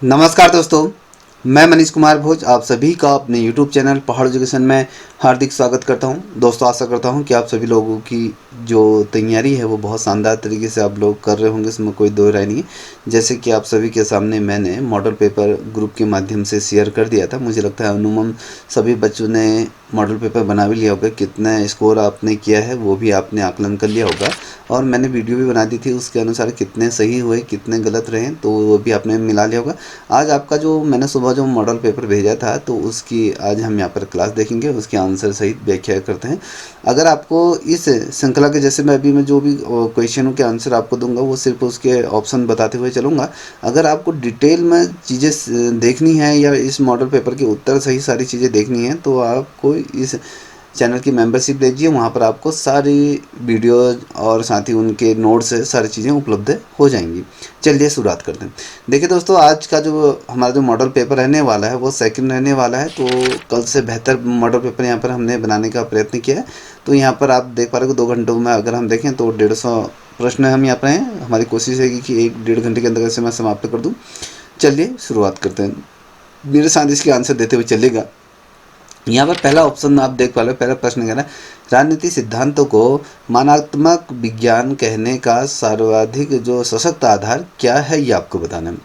नमस्कार दोस्तों, मैं मनीष कुमार भोज आप सभी का अपने YouTube चैनल पहाड़ एजुकेशन में हार्दिक स्वागत करता हूं। दोस्तों, आशा करता हूं कि आप सभी लोगों की जो तैयारी है वो बहुत शानदार तरीके से आप लोग कर रहे होंगे, इसमें कोई दो राय नहीं है। जैसे कि आप सभी के सामने मैंने मॉडल पेपर ग्रुप के माध्यम से शेयर कर दिया था। मुझे लगता है अनुमान सभी बच्चों ने मॉडल पेपर बना भी लिया होगा। कितना स्कोर आपने किया है वो भी आपने आकलन कर लिया होगा, और मैंने वीडियो भी बना दी थी उसके अनुसार कितने सही हुए कितने गलत रहे तो वो भी आपने मिला लिया होगा। आज आपका जो मैंने सुबह जो मॉडल पेपर भेजा था तो उसकी आज हम यहाँ पर क्लास देखेंगे, उसके आंसर सहित व्याख्या करते हैं। अगर आपको इस श्रृंखला के जैसे मैं जो भी क्वेश्चनों के आंसर आपको दूंगा वो सिर्फ उसके ऑप्शन बताते हुए चलूँगा। अगर आपको डिटेल में चीज़ें देखनी है या इस मॉडल पेपर के उत्तर सही सारी चीज़ें देखनी है तो आपको इस चैनल की मेंबरशिप लीजिए। वहाँ पर आपको सारी वीडियो और साथ ही उनके नोट्स सारी चीज़ें उपलब्ध हो जाएंगी। चलिए शुरुआत करते हैं। देखिए दोस्तों, आज का जो हमारा जो मॉडल पेपर रहने वाला है वो सेकंड रहने वाला है। तो कल से बेहतर मॉडल पेपर यहाँ पर हमने बनाने का प्रयत्न किया है। तो यहाँ पर आप देख पा रहे हो 2 घंटों में अगर हम देखें तो 150 प्रश्न हम यहाँ पर हैं। हमारी कोशिश है कि 1-1.5 घंटे के अंदर से मैं समाप्त कर दूँ। चलिए शुरुआत करते हैं, मेरे साथ इसके आंसर देते हुए चलेगा। यहाँ पर पहला ऑप्शन आप देख पा रहे हो, पहला प्रश्न कह रहा है राजनीति सिद्धांतों को मानात्मक विज्ञान कहने का सर्वाधिक जो सशक्त आधार क्या है, ये आपको बताना है।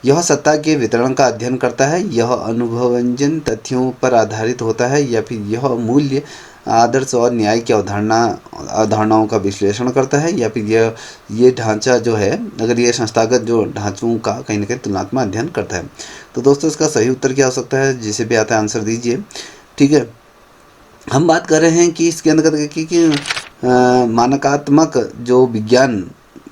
यह सत्ता के वितरण का अध्ययन करता है, यह अनुभवजन्य तथ्यों पर आधारित होता है, या फिर यह मूल्य आदर्श और न्याय की अवधारणाओं का विश्लेषण करता है, या फिर ये ढांचा जो है अगर ये संस्थागत जो ढांचों का कहीं ना कहीं तुलनात्मक अध्ययन करता है। तो दोस्तों, इसका सही उत्तर क्या हो सकता है, जिसे भी आता है आंसर दीजिए। ठीक है, हम बात कर रहे हैं कि इसके अंदर कि मानकात्मक जो विज्ञान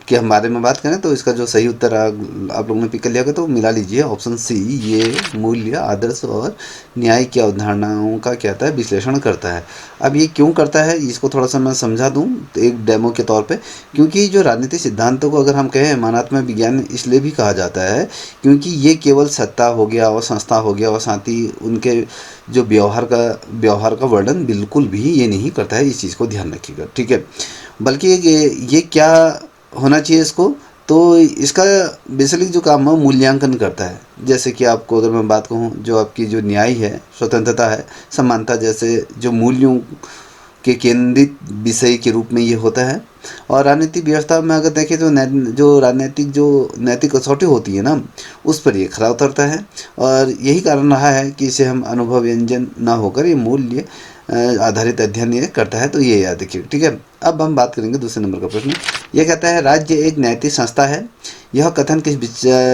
के हम बारे में बात करें तो इसका जो सही उत्तर आप लोगों ने पिक कर लिया होगा तो मिला लीजिए ऑप्शन सी, ये मूल्य आदर्श और न्याय की अवधारणाओं का क्या होता है विश्लेषण करता है। अब ये क्यों करता है इसको थोड़ा सा मैं समझा दूं एक डेमो के तौर पे। क्योंकि जो राजनीतिक सिद्धांतों को अगर हम कहें मानात्मक विज्ञान इसलिए भी कहा जाता है क्योंकि ये केवल सत्ता हो गया और संस्था हो गया और साथ ही उनके जो व्यवहार का वर्णन बिल्कुल भी ये नहीं करता है। इस चीज़ को ध्यान रखिएगा, ठीक है। बल्कि ये क्या होना चाहिए इसको, तो इसका बेसिकली जो काम है मूल्यांकन करता है। जैसे कि आपको अगर मैं बात कहूँ, जो आपकी जो न्याय है, स्वतंत्रता है, समानता जैसे जो मूल्यों के केंद्रित विषय के रूप में ये होता है। और राजनीतिक व्यवस्था में अगर देखें तो जो नैतिक कसौटी होती है ना, उस पर ये खरा उतरता है। और यही कारण रहा है कि इसे हम अनुभव व्यंजन ना होकर ये मूल्य आधारित अध्ययन ये करता है। तो ये याद रखिए, ठीक है। अब हम बात करेंगे दूसरे नंबर का प्रश्न। यह कहता है राज्य एक नैतिक संस्था है। यह कथन किस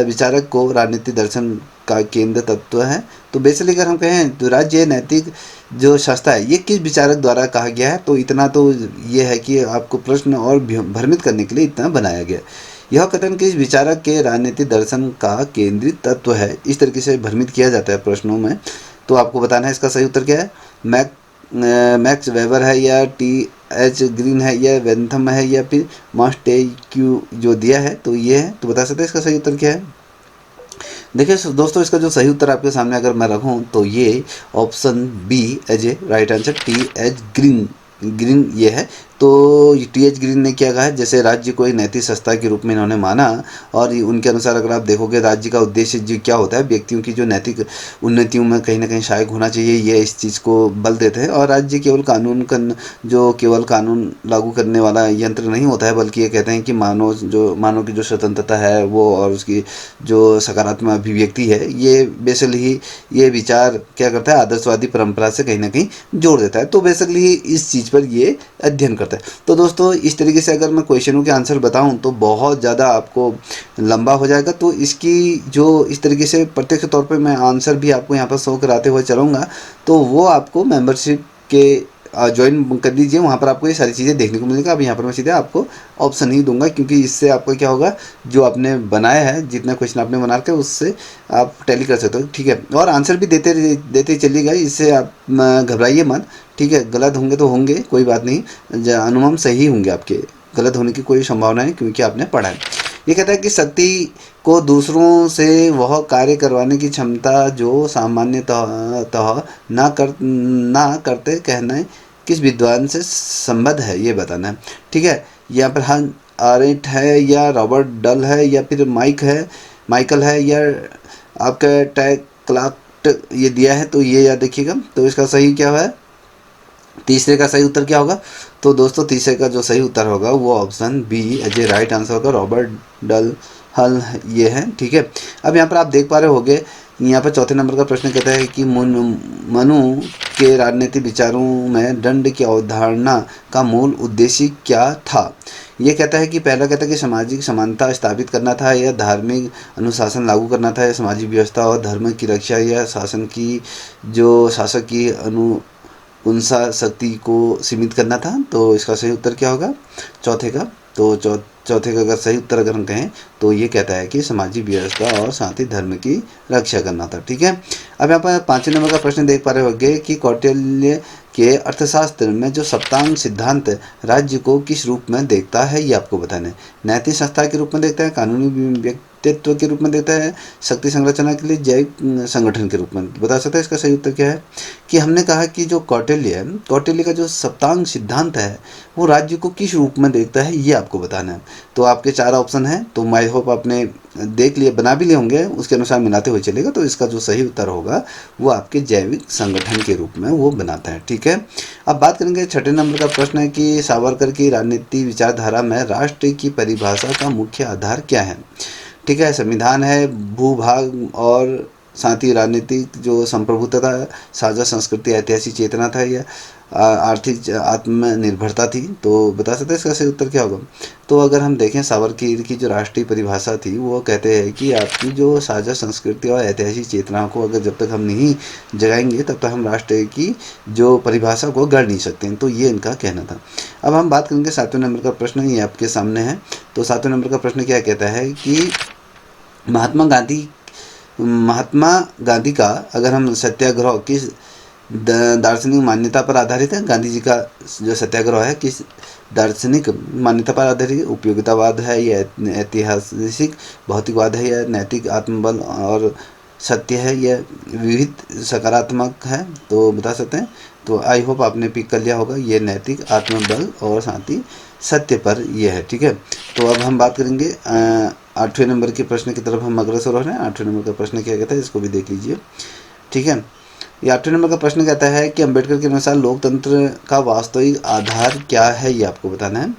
विचारक को राजनीतिक दर्शन का केंद्र तत्व है। तो बेसिकली अगर हम कहें तो राज्य नैतिक जो संस्था है ये किस विचारक द्वारा कहा गया है, तो इतना तो ये है कि आपको प्रश्न और भ्रमित करने के लिए इतना बनाया गया। यह कथन किस विचारक के राजनीतिक दर्शन का केंद्रित तत्व है, इस तरीके से भ्रमित किया जाता है प्रश्नों में। तो आपको बताना है इसका सही उत्तर क्या है। मैक्स वेबर है, या T.H. ग्रीन है, या वेंथम है, या फिर मॉन्टेस्क्यू जो दिया है तो ये है। तो बता सकते हैं इसका सही उत्तर क्या है। देखिए दोस्तों, इसका जो सही उत्तर आपके सामने अगर मैं रखूं तो ये option B as a right answer T.H. Green ये है। तो T.H. ग्रीन ने क्या कहा है, जैसे राज्य को एक नैतिक संस्था के रूप में इन्होंने माना, और उनके अनुसार अगर आप देखोगे राज्य का उद्देश्य जो क्या होता है, व्यक्तियों की जो नैतिक उन्नतियों में कहीं ना कहीं सहायक होना चाहिए, ये इस चीज़ को बल देते हैं। और राज्य केवल केवल कानून लागू करने वाला यंत्र नहीं होता है, बल्कि ये कहते हैं कि मानव की जो स्वतंत्रता है वो और उसकी जो सकारात्मक अभिव्यक्ति है, ये बेसिकली ये विचार क्या करता है आदर्शवादी परंपरा से कहीं ना कहीं जोड़ देता है। तो बेसिकली इस चीज़ पर ये अध्ययन करता है। तो दोस्तों, इस तरीके से अगर मैं क्वेश्चनों के आंसर बताऊं तो बहुत ज़्यादा आपको लंबा हो जाएगा। तो इसकी जो इस तरीके से प्रत्यक्ष तौर पे मैं आंसर भी आपको यहाँ पर शो कराते हुए चलूँगा, तो वो आपको मेंबरशिप के ज्वाइन कर लीजिए। वहाँ पर आपको ये सारी चीज़ें देखने को मिलेगा। अब यहाँ पर मैं सीधे आपको ऑप्शन ही दूंगा, क्योंकि इससे आपको क्या होगा, जो आपने बनाया है जितना क्वेश्चन आपने बना के उससे आप टैली कर सकते हो, ठीक है। और आंसर भी देते चलिएगा, इससे आप घबराइए मत, ठीक है। गलत होंगे तो होंगे, कोई बात नहीं, अनुमान सही होंगे आपके, गलत होने की कोई संभावना नहीं क्योंकि आपने पढ़ा है। ये कहता है कि शक्ति को दूसरों से वह कार्य करवाने की क्षमता जो सामान्यतः ना करते कहना किस विद्वान से संबद्ध है, ये बताना है, ठीक है। यहाँ पर अरेंट है, या रॉबर्ट डल है, या फिर माइकल है, या आपका टैग क्लाक्ट ये दिया है, तो ये याद रखिएगा। तो इसका सही क्या है, तीसरे का सही उत्तर क्या होगा? तो दोस्तों तीसरे का जो सही उत्तर होगा वो option B as a right answer होगा, रॉबर्ट डल हल ये है। ठीक है, अब यहाँ पर आप देख पा रहे होगे, यहाँ पर चौथे नंबर का प्रश्न कहता है कि मनु के राजनीतिक विचारों में दंड की अवधारणा का मूल उद्देश्य क्या था? ये कहता है कि पहला कहता है कि सामाजिक समानता स्थापित करना था, या धार्मिक अनुशासन लागू करना था, या सामाजिक व्यवस्था और धर्म की रक्षा, या शासन की जो शासक की उनसा शक्ति को सीमित करना था। तो इसका सही उत्तर क्या होगा चौथे का? तो चौथे का अगर सही उत्तर अगर हम कहें तो ये कहता है कि सामाजिक व्यवस्था और साथ ही धर्म की रक्षा करना था। ठीक है, अब यहाँ पर पांचवें नंबर का प्रश्न देख पा रहे होंगे कि कौटिल्य के अर्थशास्त्र में जो सप्तांग सिद्धांत राज्य को किस रूप में देखता है, ये आपको बताना है। नैतिक संस्था के रूप में देखता है, कानूनी व्यक्तित्व के रूप में देखता है, शक्ति संरचना के लिए जैविक संगठन के रूप में बता सकता है। इसका सही उत्तर क्या है कि हमने कहा कि जो कौटिल्य का जो सप्तांग सिद्धांत है वो राज्य को किस रूप में देखता है, ये आपको बताना है। तो आपके 4 ऑप्शन हैं, तो आई होप आपने देख लिए, बना भी लिए होंगे, उसके अनुसार मिलाते हुए चलेगा। तो इसका जो सही उत्तर होगा वो आपके जैविक संगठन के रूप में वो बनाता है। ठीक है, अब बात करेंगे छठे नंबर का प्रश्न है कि सावरकर की राजनीति विचारधारा में राष्ट्र की परिभाषा का मुख्य आधार क्या है? ठीक है, संविधान है, भूभाग और साथ ही राजनीतिक जो संप्रभुता, साझा संस्कृति, ऐतिहासिक चेतना था, या आर्थिक आत्मनिर्भरता थी। तो बता सकते हैं इसका सही उत्तर क्या होगा? तो अगर हम देखें सावरकर की जो राष्ट्रीय परिभाषा थी वो कहते हैं कि आपकी जो साझा संस्कृति और ऐतिहासिक चेतना को अगर जब तक हम नहीं जगाएंगे तब तक हम राष्ट्र की जो परिभाषा को गढ़ नहीं सकते हैं। तो ये इनका कहना था। अब हम बात करेंगे 7वें नंबर का प्रश्न, ये आपके सामने है। तो 7वें नंबर का प्रश्न क्या कहता है कि महात्मा गांधी का अगर हम सत्याग्रह किस दार्शनिक मान्यता पर आधारित है? गांधी जी का जो सत्याग्रह है किस दार्शनिक मान्यता पर आधारित है? उपयोगितावाद है, या ऐतिहासिक भौतिकवाद है, या नैतिक आत्मबल और सत्य है, या विविध सकारात्मक है? तो बता सकते हैं। तो आई होप आपने पिक कर लिया होगा, ये नैतिक आत्मबल और साथ ही सत्य पर यह है। ठीक है, तो अब हम बात करेंगे 8वें नंबर के प्रश्न की तरफ हम अग्रसर हो रहे हैं। 8वें नंबर का प्रश्न क्या कहता है, इसको भी देख लीजिए। ठीक है, ये 8वें नंबर का प्रश्न कहता है कि अंबेडकर के अनुसार लोकतंत्र का वास्तविक आधार क्या है, ये आपको बताना है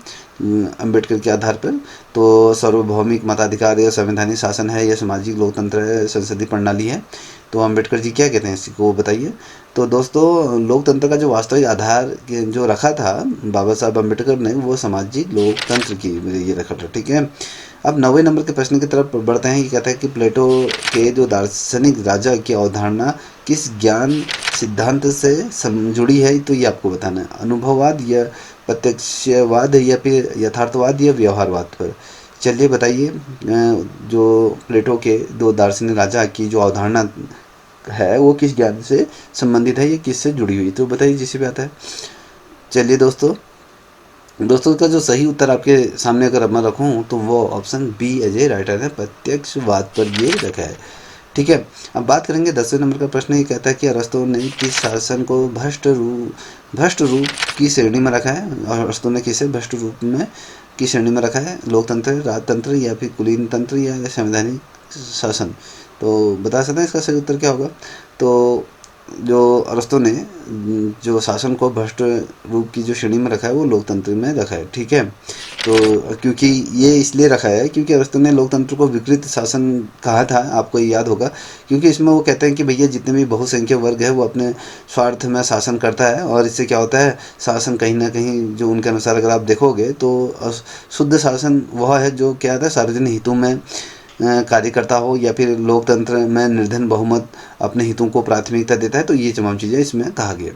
अंबेडकर के आधार पर। तो सार्वभौमिक मताधिकार या संवैधानिक शासन है, या सामाजिक लोकतंत्र है, संसदीय प्रणाली है? तो अंबेडकर जी क्या कहते हैं इसको बताइए। तो दोस्तों लोकतंत्र का जो वास्तविक आधार जो रखा था बाबा साहब अंबेडकर ने, वो सामाजिक लोकतंत्र की ये रखा था। ठीक है, अब 9वें नंबर के प्रश्न की तरफ बढ़ते हैं। ये कहता है कि प्लेटो के जो दार्शनिक राजा की अवधारणा किस ज्ञान सिद्धांत से जुड़ी है? तो ये आपको बताना है। अनुभववाद, या प्रत्यक्षवाद, या फिर यथार्थवाद, या व्यवहारवाद पर? चलिए बताइए, जो प्लेटो के दो दार्शनिक राजा की जो अवधारणा है वो किस ज्ञान से संबंधित है, ये किससे जुड़ी हुई? तो बताइए जिसे भी आता है। चलिए दोस्तों का जो सही उत्तर आपके सामने अगर मैं रखूं तो वो option B as a right answer, प्रत्यक्षवाद पर ये रखा है। ठीक है, अब बात करेंगे 10वें नंबर का प्रश्न। ये कहता है कि अरस्तु ने किस शासन को भ्रष्ट रूप की श्रेणी में रखा है? और अरस्तु ने किसे भ्रष्ट रूप में की श्रेणी में रखा है? लोकतंत्र, राजतंत्र, या फिर कुलीन तंत्र, या संवैधानिक शासन? तो बता सकते हैं इसका सही उत्तर क्या होगा? तो जो अरस्तु ने जो शासन को भ्रष्ट रूप की जो श्रेणी में रखा है वो लोकतंत्र में रखा है। ठीक है, तो क्योंकि ये इसलिए रखा है क्योंकि अरस्तु ने लोकतंत्र को विकृत शासन कहा था, आपको ये याद होगा, क्योंकि इसमें वो कहते हैं कि भैया जितने भी बहुसंख्यक वर्ग है वो अपने स्वार्थ में शासन करता है, और इससे क्या होता है शासन कहीं ना कहीं जो उनके अनुसार अगर आप देखोगे तो शुद्ध शासन वह है जो क्या था सार्वजनिक हितों में कार्यकर्ता हो, या फिर लोकतंत्र में निर्धन बहुमत अपने हितों को प्राथमिकता देता है। तो ये तमाम चीज़ें इसमें कहा गया।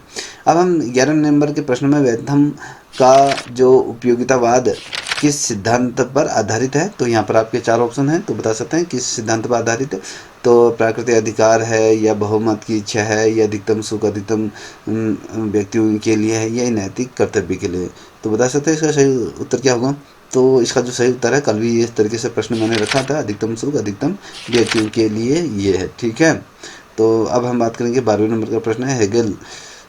अब हम 11 नंबर के प्रश्न में वेंथम का जो उपयोगितावाद किस सिद्धांत पर आधारित है? तो यहाँ पर आपके 4 ऑप्शन हैं, तो बता सकते हैं किस सिद्धांत पर आधारित है। तो प्राकृतिक अधिकार है, या बहुमत की इच्छा है, या अधिकतम सुख अधिकतम व्यक्तियों के लिए है, या नैतिक कर्तव्य के लिए? तो बता सकते हैं इसका सही उत्तर क्या होगा? तो इसका जो सही उत्तर है, कल भी इस तरीके से प्रश्न मैंने रखा था, अधिकतम सुख अधिकतम व्यक्तियों के लिए ये है। ठीक है, तो अब हम बात करेंगे 12वें नंबर का प्रश्न है। हेगल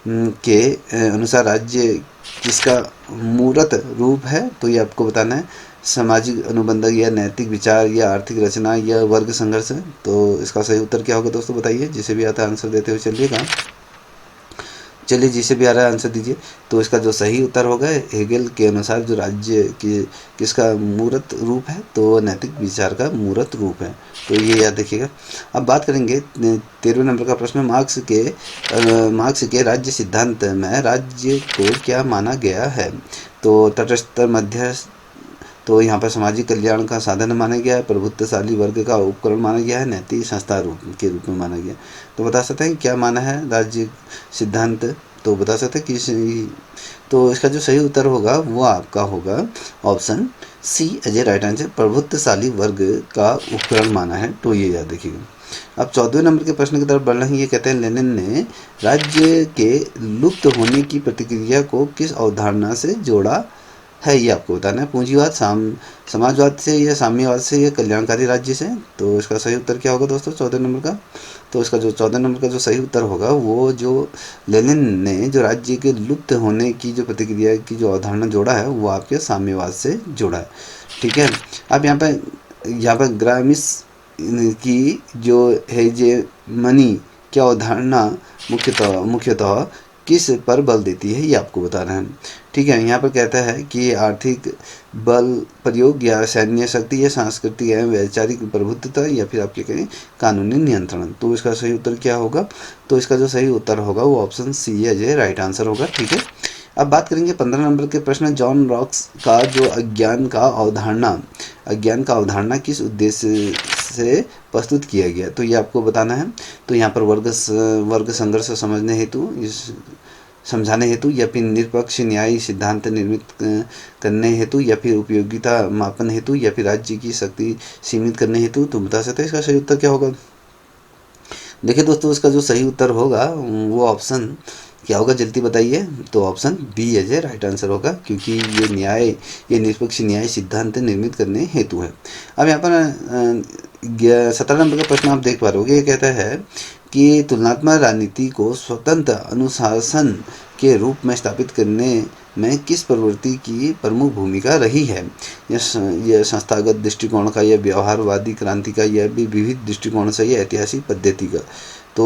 के अनुसार राज्य किसका मूर्त रूप है? तो ये आपको बताना है। सामाजिक अनुबंध या नैतिक विचार या आर्थिक रचना या वर्ग संघर्ष है? तो इसका सही उत्तर क्या होगा दोस्तों, बताइए। जिसे भी आता है आंसर देते हुए चलिएगा। चलिए, जिसे भी आ रहा है आंसर दीजिए। तो इसका जो सही उत्तर होगा, हेगेल के अनुसार जो राज्य की किसका मूर्त रूप है? तो नैतिक विचार का मूर्त रूप है। तो ये याद रखिएगा। अब बात करेंगे 13वें नंबर का प्रश्न। मार्क्स के राज्य सिद्धांत में राज्य को क्या माना गया है? तो तटस्थ, मध्यस्थ, तो यहाँ पर सामाजिक कल्याण का साधन माना गया है, प्रभुत्वशाली वर्ग का उपकरण माना गया है, नैतिक संस्था के रूप में माना गया। तो बता सकते हैं क्या माना है राज्य सिद्धांत? तो बता सकते हैं कि तो इसका जो सही उत्तर होगा वो आपका होगा option C as a right answer, प्रभुत्वशाली वर्ग का उपकरण माना है। तो ये याद रखिएगा। अब 14वें नंबर के प्रश्न की तरफ बढ़ रहे हैं। ये कहते हैं लेनिन ने राज्य के लुप्त होने की प्रतिक्रिया को किस अवधारणा से जोड़ा है? ये आपको बताना है। पूंजीवाद, समाजवाद से या साम्यवाद से या कल्याणकारी राज्य से? तो इसका सही उत्तर क्या होगा दोस्तों 14 नंबर का? तो इसका जो 14 नंबर का जो सही उत्तर होगा वो जो लेनिन ने जो राज्य के लुप्त होने की जो प्रतिक्रिया की जो अवधारणा जोड़ा है वो आपके साम्यवाद से जोड़ा है। ठीक है। अब यहाँ पर ग्रामिश की जो हेजेमनी की अवधारणा मुख्यतः किस पर बल देती है? ये आपको बताना है। ठीक है। यहाँ पर कहता है कि आर्थिक बल प्रयोग या सैन्य शक्ति या सांस्कृतिक एवं वैचारिक प्रभुत्वता या फिर आप क्या कहें कानूनी नियंत्रण। तो इसका सही उत्तर क्या होगा? तो इसका जो सही उत्तर होगा वो ऑप्शन सी है, जो राइट आंसर होगा। ठीक है। अब बात करेंगे 15 नंबर के प्रश्न। जॉन रॉक्स का जो अज्ञान का अवधारणा किस उद्देश्य से प्रस्तुत किया गया? तो ये आपको बताना है। तो यहाँ पर वर्ग संघर्ष समझाने हेतु या फिर निरपक्ष न्यायी सिद्धांत निर्मित करने हेतु या फिर उपयोगिता मापन हेतु या फिर राज्य की शक्ति सीमित करने हेतु? तो बता सकते हैं इसका सही उत्तर क्या होगा? देखिए दोस्तों, इसका जो सही उत्तर होगा वो ऑप्शन क्या होगा, जल्दी बताइए। तो option B as a right answer होगा, क्योंकि ये निष्पक्ष न्याय सिद्धांत निर्मित करने हेतु है। अब यहाँ पर 17 नंबर का प्रश्न आप देख पा रहे होगे। ये कहता है कि तुलनात्मक राजनीति को स्वतंत्र अनुशासन के रूप में स्थापित करने में किस प्रवृत्ति की प्रमुख भूमिका रही है? यह संस्थागत दृष्टिकोण का, या व्यवहारवादी क्रांति का, या भी विविध दृष्टिकोण से, या ऐतिहासिक पद्धति का? तो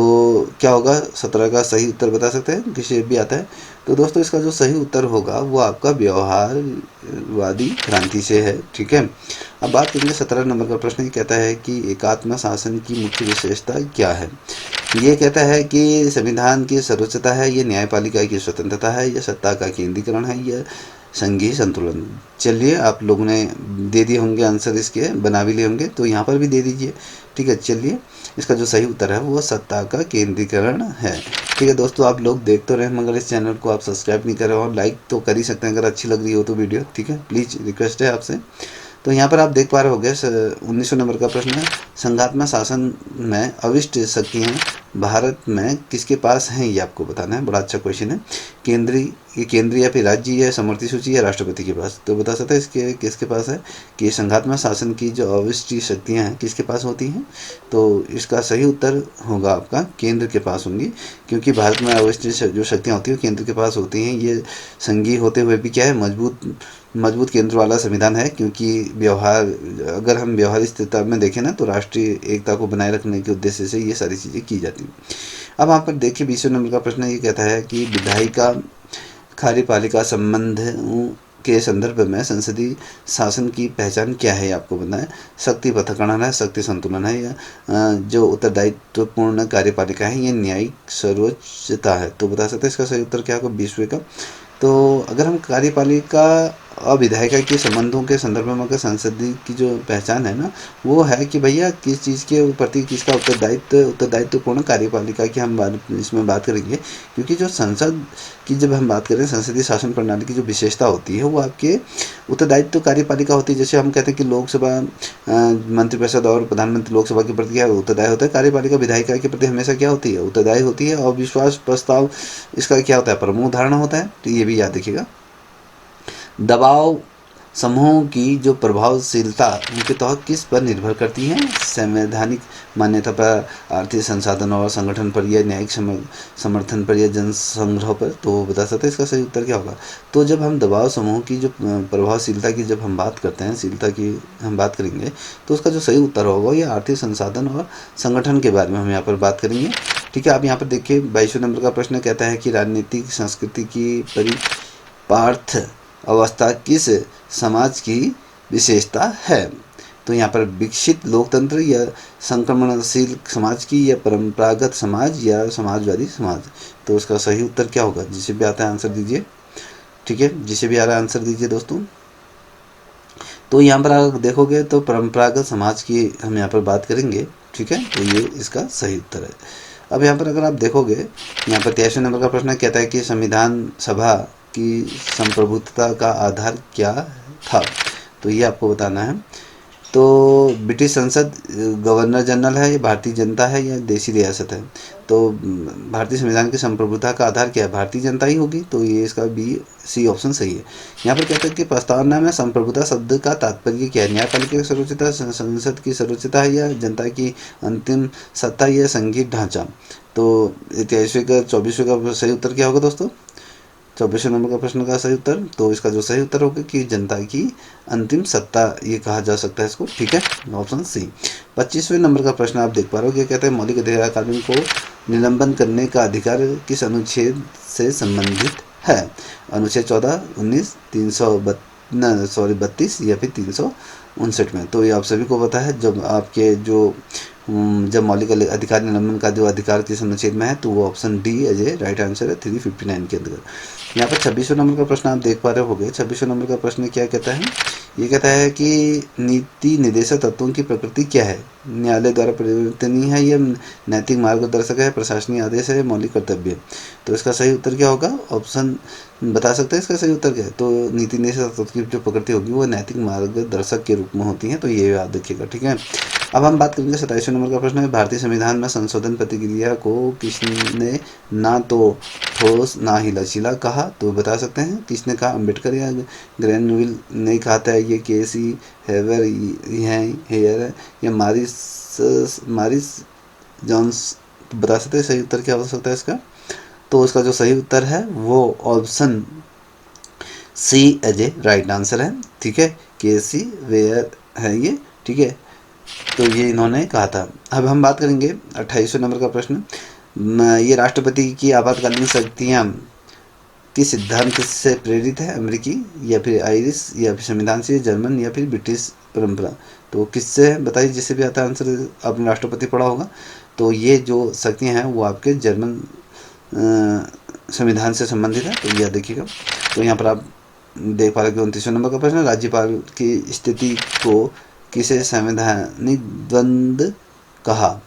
क्या होगा 17 का सही उत्तर बता सकते हैं, किसी भी आता है? तो दोस्तों इसका जो सही उत्तर होगा वो आपका व्यवहारवादी क्रांति से है। ठीक है। अब बात करेंगे 17 नंबर का प्रश्न। ये कहता है कि एकात्म शासन की मुख्य विशेषता क्या है? ये कहता है कि संविधान की सर्वोच्चता है, ये न्यायपालिका की स्वतंत्रता है, या सत्ता का केंद्रीकरण है, या संघीय संतुलन? चलिए, आप लोगों ने दे दिए होंगे आंसर, इसके बना भी लिए होंगे, तो यहाँ पर भी दे दीजिए। ठीक है। चलिए, इसका जो सही उत्तर है वो सत्ता का केंद्रीकरण है। ठीक है दोस्तों, आप लोग देख तो रहे हैं, मगर इस चैनल को आप सब्सक्राइब नहीं कर रहे हो और लाइक तो कर ही सकते हैं अगर अच्छी लग रही हो तो वीडियो। ठीक है, प्लीज़ रिक्वेस्ट है आपसे। तो यहाँ पर आप देख पा रहे होंगे 1900 नंबर का प्रश्न है। संघात्मक शासन में अविष्ट शक्तियाँ भारत में किसके पास हैं? ये आपको बताना है। बड़ा अच्छा क्वेश्चन है। केंद्रीय या फिर राज्य या समर्थी सूची या राष्ट्रपति के पास? तो बता सकते हैं इसके किसके पास है कि संघात्मक शासन की जो अविष्ट शक्तियाँ हैं किसके पास होती हैं? तो इसका सही उत्तर होगा आपका केंद्र के पास होंगी, क्योंकि भारत में अविष्ट जो शक्तियाँ होती हैं केंद्र के पास होती हैं। ये संघीय होते हुए भी क्या है, मजबूत केंद्र वाला संविधान है, क्योंकि अगर हम व्यवहारिक स्थिरता में देखें ना तो राष्ट्रीय एकता को बनाए रखने के उद्देश्य से ये सारी चीज़ें की जाती हैं। अब यहाँ पर देखिए 20वें नंबर का प्रश्न ये कहता है कि विधायिका कार्यपालिका संबंध के संदर्भ में संसदीय शासन की पहचान क्या है? आपको बताना है। शक्ति पथगणना है, शक्ति संतुलन है, या जो उत्तरदायित्वपूर्ण कार्यपालिका है, या न्यायिक सर्वोच्चता है? तो बता सकते हैं इसका सही उत्तर क्या होगा 20वें का? तो अगर हम कार्यपालिका और विधायिका के संबंधों के संदर्भ में अगर संसदीय की जो पहचान है ना वो है कि भैया किस चीज़ के प्रति किसका उत्तरदायित्वपूर्ण कार्यपालिका की हम इसमें बात करेंगे, क्योंकि जो संसद की जब हम बात करें संसदीय शासन प्रणाली की जो विशेषता होती है वो आपके उत्तरदायित्व कार्यपालिका होती है। जैसे हम कहते हैं कि लोकसभा मंत्रिपरिषद और प्रधानमंत्री लोकसभा के प्रति क्या उत्तरदायी होता है, कार्यपालिका विधायिका के प्रति हमेशा क्या होती है, उत्तरदायी होती है। और विश्वास प्रस्ताव इसका क्या होता है, प्रमुख धारणा होता है। तो ये भी याद रखिएगा। दबाव समूहों की जो प्रभावशीलता उनके तहत किस पर निर्भर करती है? संवैधानिक मान्यता पर, आर्थिक संसाधन और संगठन पर, या न्यायिक समर्थन पर, या जनसंग्रह पर? तो बता सकते हैं इसका सही उत्तर क्या होगा? तो जब हम दबाव समूह की जो प्रभावशीलता की जब हम बात करते हैं, शीलता की हम बात करेंगे, तो उसका जो सही उत्तर होगा ये आर्थिक संसाधन और संगठन के बारे में हम यहाँ पर बात करेंगे। ठीक है, आप यहाँ पर देखिए 22वें नंबर का प्रश्न कहता है कि राजनीतिक संस्कृति की परिपार्थ अवस्था किस समाज की विशेषता है? तो यहाँ पर विकसित लोकतंत्र, या संक्रमणशील समाज की, या परंपरागत समाज, या समाजवादी समाज? तो उसका सही उत्तर क्या होगा? जिसे भी आता है आंसर दीजिए। ठीक है, जिसे भी आ रहा है आंसर दीजिए दोस्तों। तो यहाँ पर आप देखोगे तो परंपरागत समाज की हम यहाँ पर बात करेंगे। ठीक है, तो ये इसका सही उत्तर है। अब यहाँ पर अगर आप देखोगे, यहाँ पर 83वें नंबर का प्रश्न कहता है कि संविधान सभा की संप्रभुता का आधार क्या था? तो ये आपको बताना है। तो ब्रिटिश संसद, गवर्नर जनरल है, या भारतीय जनता है, या देशी रियासत है? तो भारतीय संविधान की संप्रभुता का आधार क्या है? भारतीय जनता ही होगी। तो ये इसका बी सी ऑप्शन सही है। यहाँ पर कहते हैं कि प्रस्तावना में संप्रभुता शब्द का तात्पर्य क्या है? न्यायपालिका की सर्वोच्चता, संसद की सर्वोच्चता है, या जनता की अंतिम सत्ता, या संघीय ढांचा? तो 23वें का 24वें का सही उत्तर क्या होगा दोस्तों? 24वें नंबर का प्रश्न का सही उत्तर, तो इसका जो सही उत्तर होगा कि जनता की अंतिम सत्ता ये कहा जा सकता है इसको। ठीक है, ऑप्शन सी। 25वें नंबर का प्रश्न आप देख पा रहे हो, क्या कहते हैं? मौलिक अधिकार कानून को निलंबन करने का अधिकार किस अनुच्छेद से संबंधित है? अनुच्छेद 14, 19, 32 या फिर 359 में? तो ये आप सभी को पता है, जब आपके जो जब मौलिक अधिकार निलंबन का जो अधिकार किस अनुच्छेद में है, तो वो option D as a right answer है 359 के अंतर्गत। यहाँ पर 26वें नंबर का प्रश्न आप देख पा रहे होंगे। 26वें नंबर का प्रश्न क्या कहता है? ये कहता है कि नीति निर्देशक तत्वों की प्रकृति क्या है? न्यायालय द्वारा परिवर्तनीय है, या नैतिक मार्गदर्शक है, प्रशासनिक आदेश है, मौलिक कर्तव्य? तो इसका सही उत्तर क्या होगा? ऑप्शन बता सकते हैं इसका सही उत्तर क्या है? तो नीति निर्देशक तत्व की जो प्रकृति होगी वो नैतिक मार्गदर्शक के रूप में होती है। तो ये याद रखिएगा। ठीक है, अब हम बात करेंगे 27वें नंबर का प्रश्न है, भारतीय संविधान में संशोधन प्रक्रिया को किसने ना तो ठोस ना ही लचीला कहा? तो बता सकते हैं किसने कहा? अम्बेडकर या ग्रैनविल ने कहा था? ये केसी हेवर हेयर, या मारिस जॉन्स? तो बता सकते हैं सही उत्तर क्या हो सकता है इसका? तो इसका जो सही उत्तर है वो option C as a right answer है। ठीक है, केसी वेयर है ये। ठीक है, तो ये इन्होंने कहा था। अब हम बात करेंगे 28वें नंबर का प्रश्न, ये राष्ट्रपति की आपातकालीन शक्तियाँ किस सिद्धांत से प्रेरित है? अमेरिकी, या फिर आयरिश, या फिर संविधान से, जर्मन, या फिर ब्रिटिश परंपरा? तो किससे है बताइए, जिससे भी आता है आंसर। आपने राष्ट्रपति पढ़ा होगा। तो ये जो शक्तियाँ हैं वो आपके जर्मन संविधान से संबंधित है। तो यह देखिएगा। तो यहाँ पर आप देख पा रहे कि 29वें नंबर का प्रश्न, राज्यपाल की स्थिति को किसे संवैधानिक द्वंद्व कहा?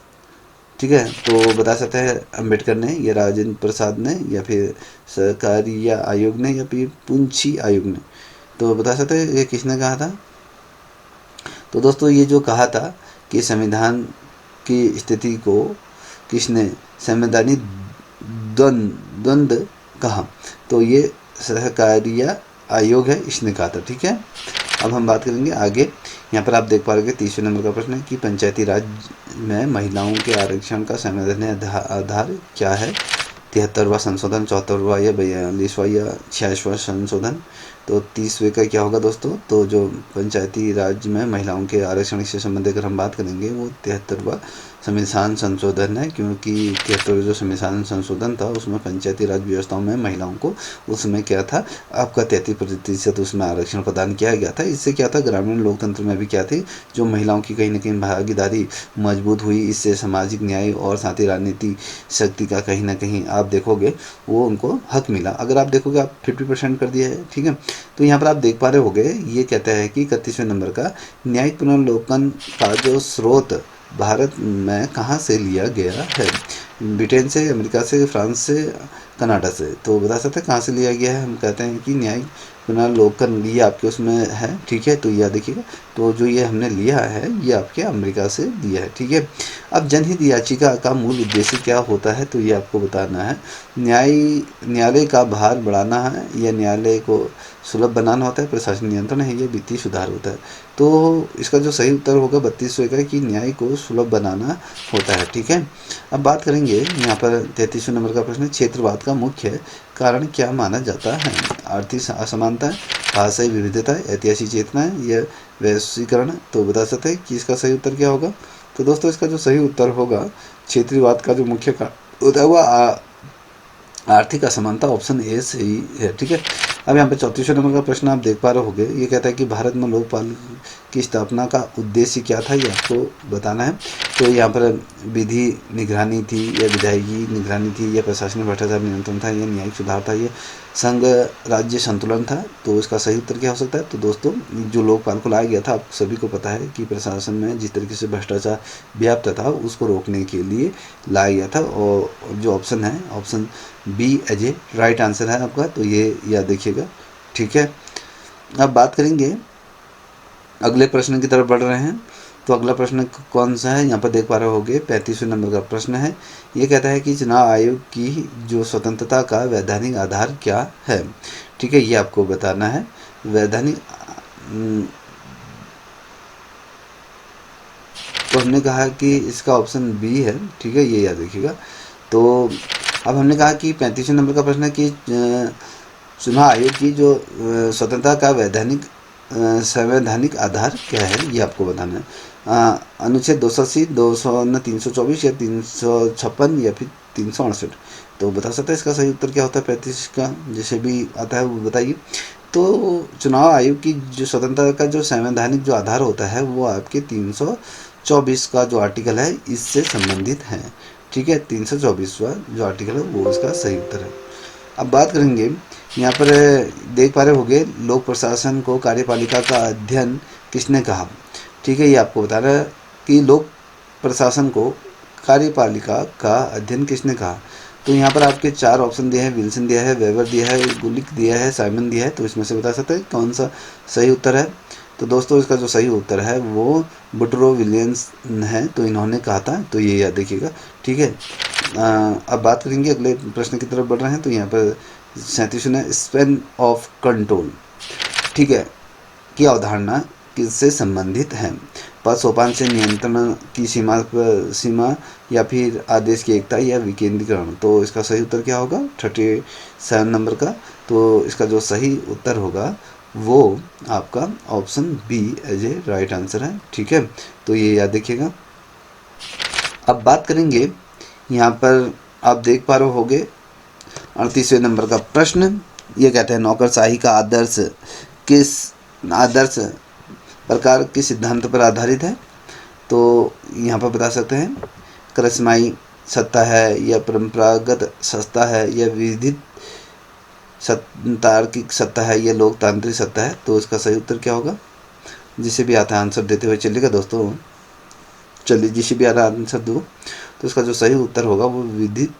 ठीक है, तो बता सकते हैं अम्बेडकर ने, या राजेंद्र प्रसाद ने, या फिर सरकारिया आयोग ने, या फिर पुंछी आयोग ने? तो बता सकते हैं ये किसने कहा था? तो दोस्तों ये जो कहा था कि संविधान की स्थिति को किसने संवैधानिक द्वंद्व कहा, तो ये सहकारिया आयोग है, इसने कहा था। ठीक है, अब हम बात करेंगे आगे। यहाँ पर आप देख पा रहे हैं 30वें नंबर का प्रश्न है कि पंचायती राज में महिलाओं के आरक्षण का संवैधानिक आधार क्या है? 73वां संशोधन, 74वां, या 42वां, या 66वां संशोधन? तो 30वें का क्या होगा दोस्तों? तो जो पंचायती राज में महिलाओं के आरक्षण से संबंधित अगर हम बात करेंगे वो 73वां संविधान संशोधन है, क्योंकि 73वां जो संविधान संशोधन था उसमें पंचायती राज व्यवस्थाओं में महिलाओं को उसमें क्या था, आपका 33% उसमें आरक्षण प्रदान किया गया था। इससे क्या था, ग्रामीण लोकतंत्र में भी क्या थी, जो महिलाओं की कहीं ना कहीं भागीदारी मजबूत हुई। इससे सामाजिक न्याय और साथ ही राजनीति शक्ति का कहीं ना कहीं आप देखोगे वो उनको हक मिला। अगर आप देखोगे आप 50% कर दिया है। ठीक है, तो यहाँ पर आप देख पा रहे होगे ये कहता है कि 31वें नंबर का, न्यायिक पुनर्लोकन का जो स्रोत भारत में कहाँ से लिया गया है? ब्रिटेन से, अमेरिका से, फ्रांस से, कनाडा से। तो बता सकते हैं कहाँ से लिया गया है। हम कहते हैं कि न्यायिक पुनर्लोकन ये आपके उसमें है, ठीक है। तो यह देखिएगा, तो जो ये हमने लिया है ये आपके अमेरिका से लिया है, ठीक है। अब जनहित याचिका का मूल उद्देश्य क्या होता है, तो ये आपको बताना है। न्यायालय का भार बढ़ाना है, या न्यायालय को सुलभ बनाना होता है, प्रशासनिक नियंत्रण है, या वित्तीय सुधार होता है। तो इसका जो सही उत्तर होगा 3200 का, कि न्याय को सुलभ बनाना होता है, ठीक है। अब बात करेंगे यहाँ पर 33वें नंबर का प्रश्न, क्षेत्रवाद का मुख्य कारण क्या माना जाता है। आर्थिक असमानता, भाषाई विविधता, ऐतिहासिक चेतना या वैश्वीकरण। तो बता सकते हैं कि इसका सही उत्तर क्या होगा। तो दोस्तों इसका जो सही उत्तर होगा, क्षेत्रीयवाद का जो मुख्य कारण होता है वह आर्थिक असमानता, ऑप्शन ए सही है, ठीक है। अब यहाँ पे 34वें नंबर का प्रश्न आप देख पा रहे होंगे, ये कहता है कि भारत में लोकपाल की स्थापना का उद्देश्य क्या था, ये आपको बताना है। तो यहाँ पर विधि निगरानी थी, या विधायी निगरानी थी, या प्रशासनिक भ्रष्टाचार नियंत्रण था, या न्यायिक सुधार था, या संघ राज्य संतुलन था। तो इसका सही उत्तर क्या हो सकता है। तो दोस्तों जो लोकपाल को लाया गया था, आप सभी को पता है कि प्रशासन में जिस तरीके से भ्रष्टाचार व्याप्त था उसको रोकने के लिए लाया गया था। और जो ऑप्शन है, option B as a right answer है आपका। तो ये याद देखिएगा, ठीक है। अब बात करेंगे, अगले प्रश्न की तरफ बढ़ रहे हैं। तो अगला प्रश्न कौन सा है, यहाँ पर देख पा रहे होंगे 35वें नंबर का प्रश्न है। ये कहता है कि चुनाव आयोग की जो स्वतंत्रता का वैधानिक आधार क्या है, ठीक है। ये आपको बताना है। वैधानिक तो हमने कहा कि इसका ऑप्शन बी है, ठीक है, ये याद रखिएगा। तो अब हमने कहा कि 35वें नंबर का प्रश्न है कि चुनाव आयोग की जो स्वतंत्रता का संवैधानिक आधार क्या है, ये आपको बताना है। अनुच्छेद 280, 324 या 356 या फिर 368। तो बता सकते हैं इसका सही उत्तर क्या होता है 35 का, जैसे भी आता है वो बताइए। तो चुनाव आयोग की जो स्वतंत्रता का जो संवैधानिक जो आधार होता है वो आपके 324 का जो आर्टिकल है इससे संबंधित है, ठीक है। 324वां जो आर्टिकल है वो इसका सही उत्तर है। अब बात करेंगे, यहाँ पर देख पा रहे होंगे, लोक प्रशासन को कार्यपालिका का अध्ययन किसने कहा, ठीक है। ये आपको बता रहा है कि लोक प्रशासन को कार्यपालिका का अध्ययन किसने कहा। तो यहाँ पर आपके 4 ऑप्शन दिए हैं, विल्सन दिया है, वेबर दिया है, गुलिक दिया है, साइमन दिया है। तो इसमें से बता सकते हैं कौन सा सही उत्तर है। तो दोस्तों इसका जो सही उत्तर है वो वुडरो विलियम्स है, तो इन्होंने कहा था। तो ये याद देखिएगा, ठीक है। अब बात करेंगे, अगले प्रश्न की तरफ बढ़ रहे हैं। तो यहाँ पर 37वां, स्पैन ऑफ कंट्रोल, ठीक है, की अवधारणा किससे संबंधित है। पद सोपान से नियंत्रण की सीमा या फिर आदेश की एकता या विकेंद्रीकरण। तो इसका सही उत्तर क्या होगा 37 नंबर का। तो इसका जो सही उत्तर होगा वो आपका option B as a right answer है, ठीक है। तो ये याद देखिएगा। अब बात करेंगे, यहाँ पर आप देख पा रहे होंगे 38वें नंबर का प्रश्न। ये कहते हैं नौकरशाही का आदर्श किस प्रकार के सिद्धांत पर आधारित है। तो यहाँ पर बता सकते हैं करिश्माई सत्ता है, या परंपरागत सत्ता है, या विधित तार्किक सत्ता है, या लोकतांत्रिक सत्ता है। तो इसका सही उत्तर क्या होगा, जिसे भी आता है आंसर देते हुए चलिएगा दोस्तों, चलिए जिसे भी आ रहा आंसर दो। तो इसका जो सही उत्तर होगा वो विधित